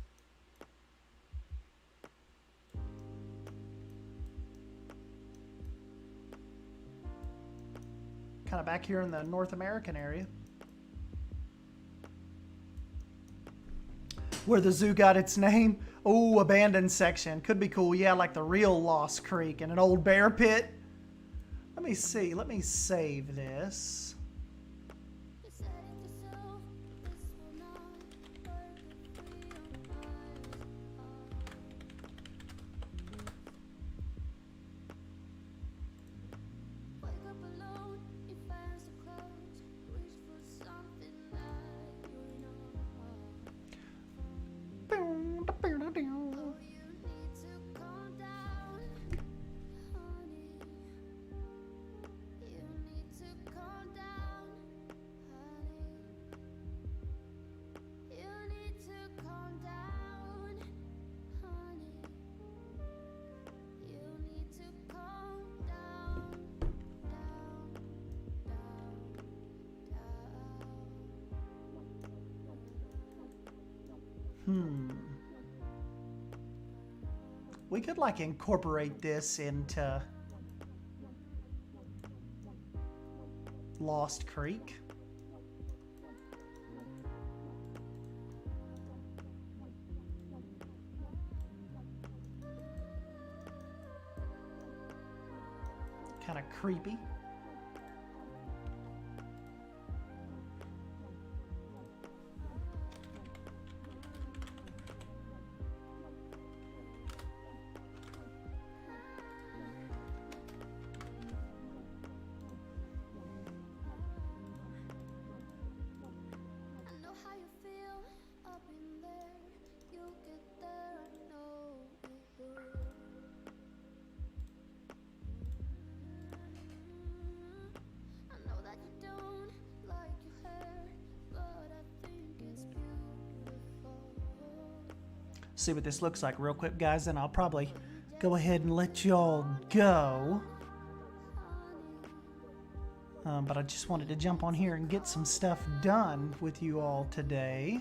Kind of back here in the North American area. Where the zoo got its name. Oh, abandoned section. Could be cool. Yeah, like the real Lost Creek and an old bear pit. Let me see. Let me save this. We could like incorporate this into Lost Creek. Kind of creepy. See what this looks like real quick, guys, and I'll probably go ahead and let y'all go. But I just wanted to jump on here and get some stuff done with you all today.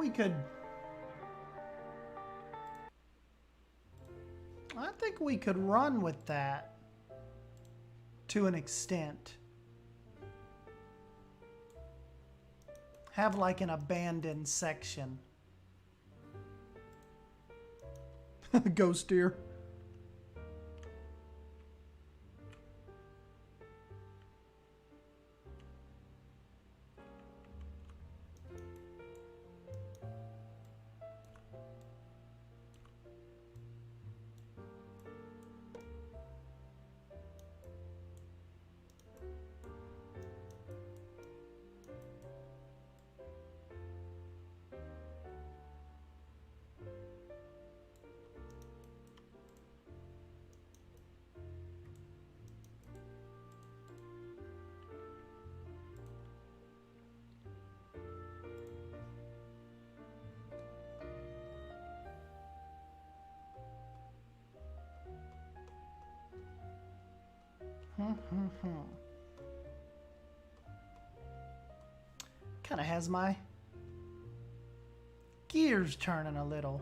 we could... I think we could run with that to an extent. Have like an abandoned section. Ghost deer. Kind of has my gears turning a little.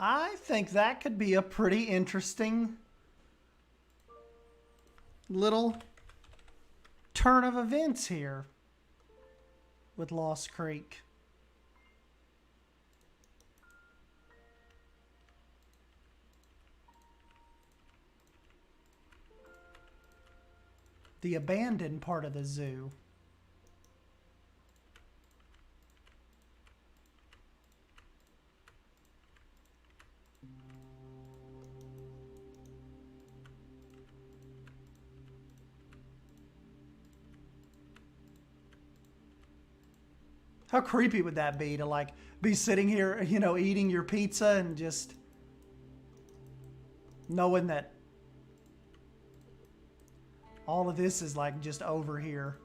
I think that could be a pretty interesting little turn of events here with Lost Creek. The abandoned part of the zoo. How creepy would that be to like be sitting here, you know, eating your pizza and just knowing that all of this is like just over here.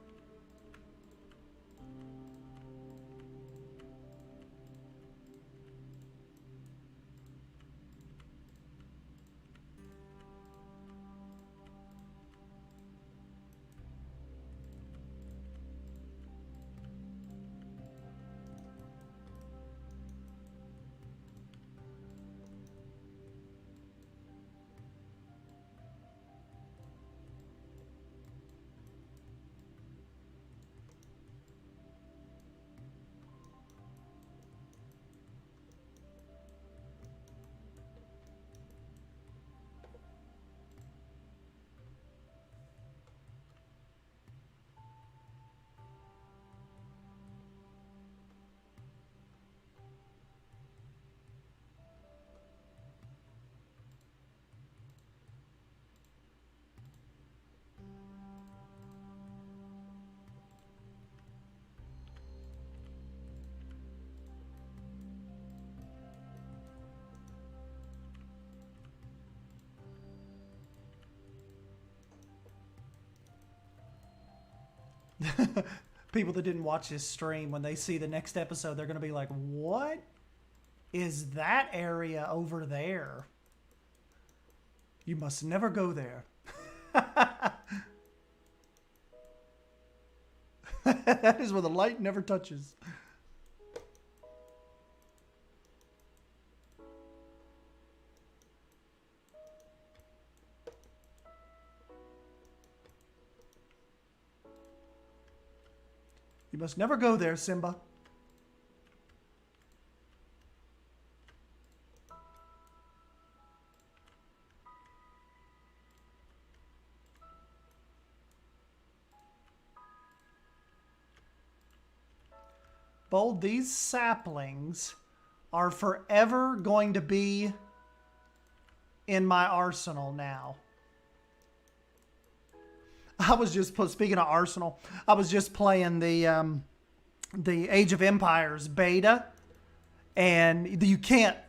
People that didn't watch this stream, when they see the next episode, they're going to be like, what is that area over there? You must never go there. That is where the light never touches. You must never go there, Simba. Bold, these saplings are forever going to be in my arsenal now. I was just, speaking of arsenal, I was just playing the Age of Empires beta, and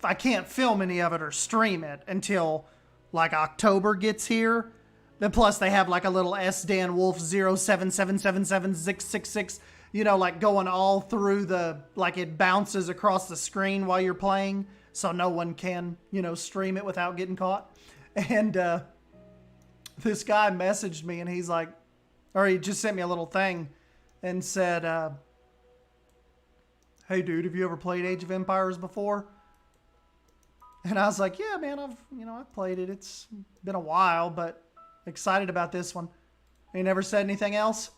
I can't film any of it or stream it until like October gets here. Then plus they have like a little SDan Wolf 077777666, you know, like going all through the, like it bounces across the screen while you're playing, so no one can, you know, stream it without getting caught. And this guy messaged me and he's like, or he just sent me a little thing and said, hey dude, have you ever played Age of Empires before? And I was like, yeah, man, I've played it. It's been a while, but excited about this one. He never said anything else.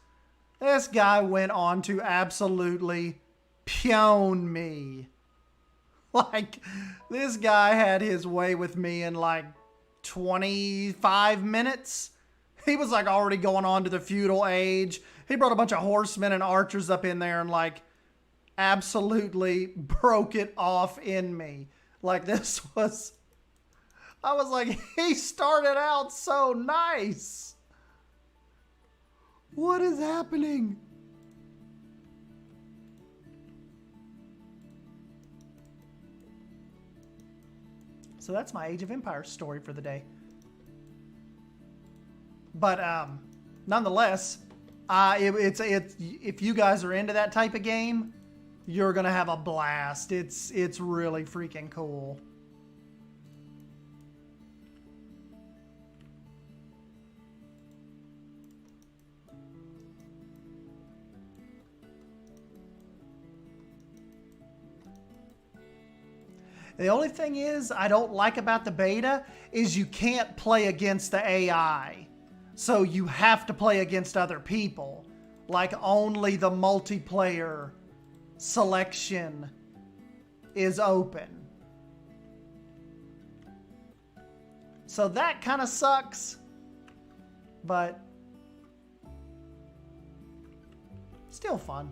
This guy went on to absolutely peon me. Like, this guy had his way with me in like 25 minutes. He was like already going on to the feudal age. He brought a bunch of horsemen and archers up in there and like absolutely broke it off in me. Like this was, I was like, he started out so nice. What is happening? So that's my Age of Empires story for the day. But nonetheless, if you guys are into that type of game, you're gonna have a blast. It's really freaking cool. The only thing is I don't like about the beta is you can't play against the AI. So you have to play against other people. Like only the multiplayer selection is open. So that kind of sucks. But still fun.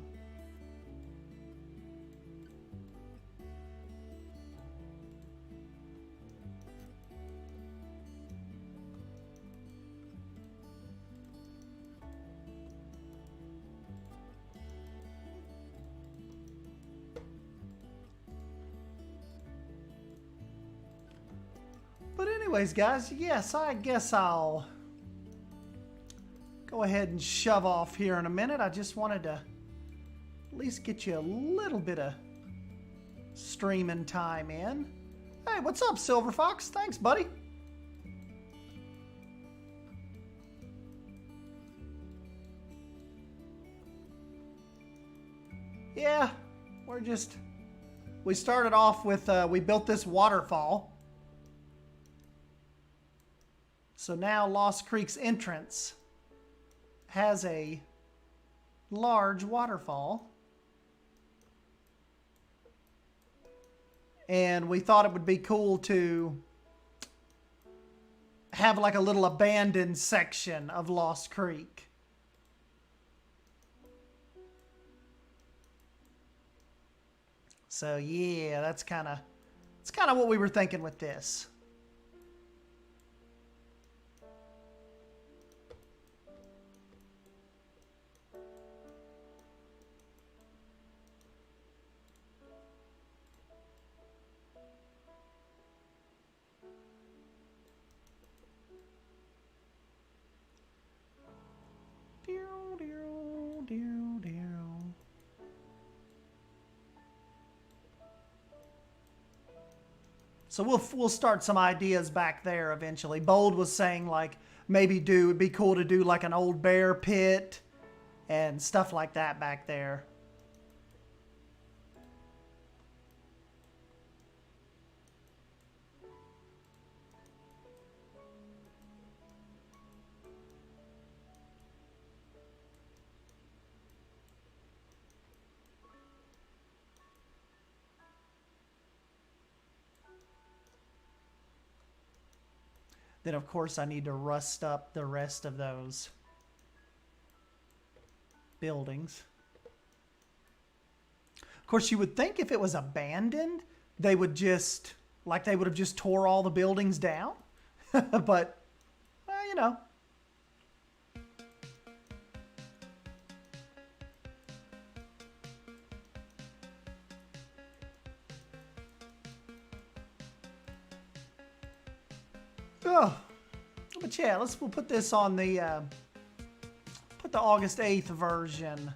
But anyways, guys, yes, I guess I'll go ahead and shove off here in a minute. I just wanted to at least get you a little bit of streaming time in. Hey, what's up, Silver Fox? Thanks, buddy. Yeah, we started off with, we built this waterfall. So now Lost Creek's entrance has a large waterfall. And we thought it would be cool to have like a little abandoned section of Lost Creek. So yeah, it's kind of what we were thinking with this. So we'll start some ideas back there eventually. Bold was saying like maybe it'd be cool to do like an old bear pit and stuff like that back there. Then, of course, I need to rust up the rest of those buildings. Of course, you would think if it was abandoned, they would just, like they would have just tore all the buildings down. But, well, you know. Oh, but yeah, we'll put this on the August 8th version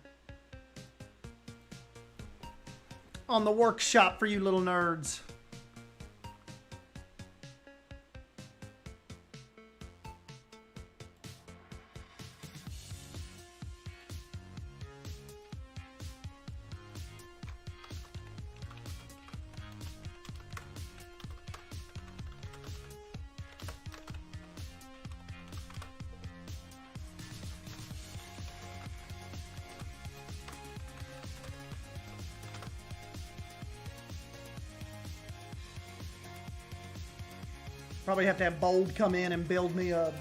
on the workshop for you little nerds. Probably have to have Bold come in and build me a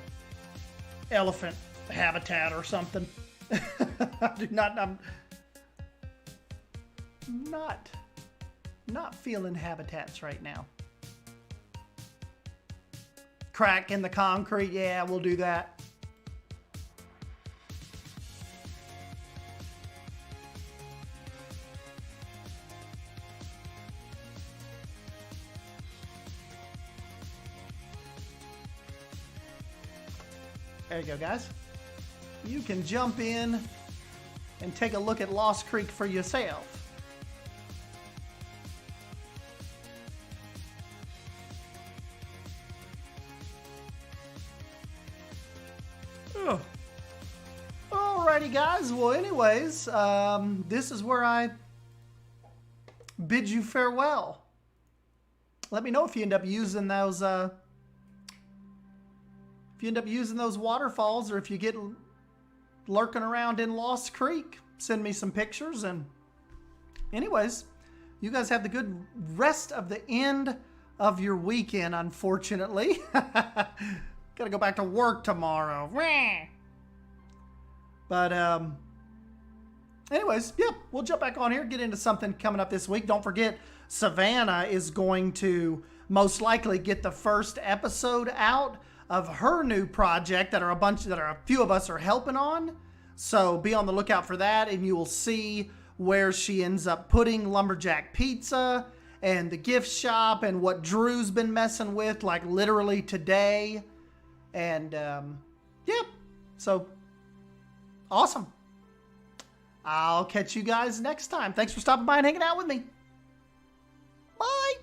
elephant habitat or something. I'm not feeling habitats right now. Crack in the concrete, yeah, we'll do that. There you go, guys. You can jump in and take a look at Lost Creek for yourself. Oh. Alrighty, guys. Well, anyways, this is where I bid you farewell. Let me know if you end up using those waterfalls, or if you get lurking around in Lost Creek. Send me some pictures. And anyways, you guys have the good rest of the end of your weekend, unfortunately. Gotta go back to work tomorrow. But anyways, yeah, we'll jump back on here, get into something coming up this week. Don't forget, Savannah is going to most likely get the first episode out of her new project that a few of us are helping on. So be on the lookout for that, and you will see where she ends up putting Lumberjack Pizza and the gift shop and what Drew's been messing with, like literally today. And yeah, so awesome. I'll catch you guys next time. Thanks for stopping by and hanging out with me. Bye.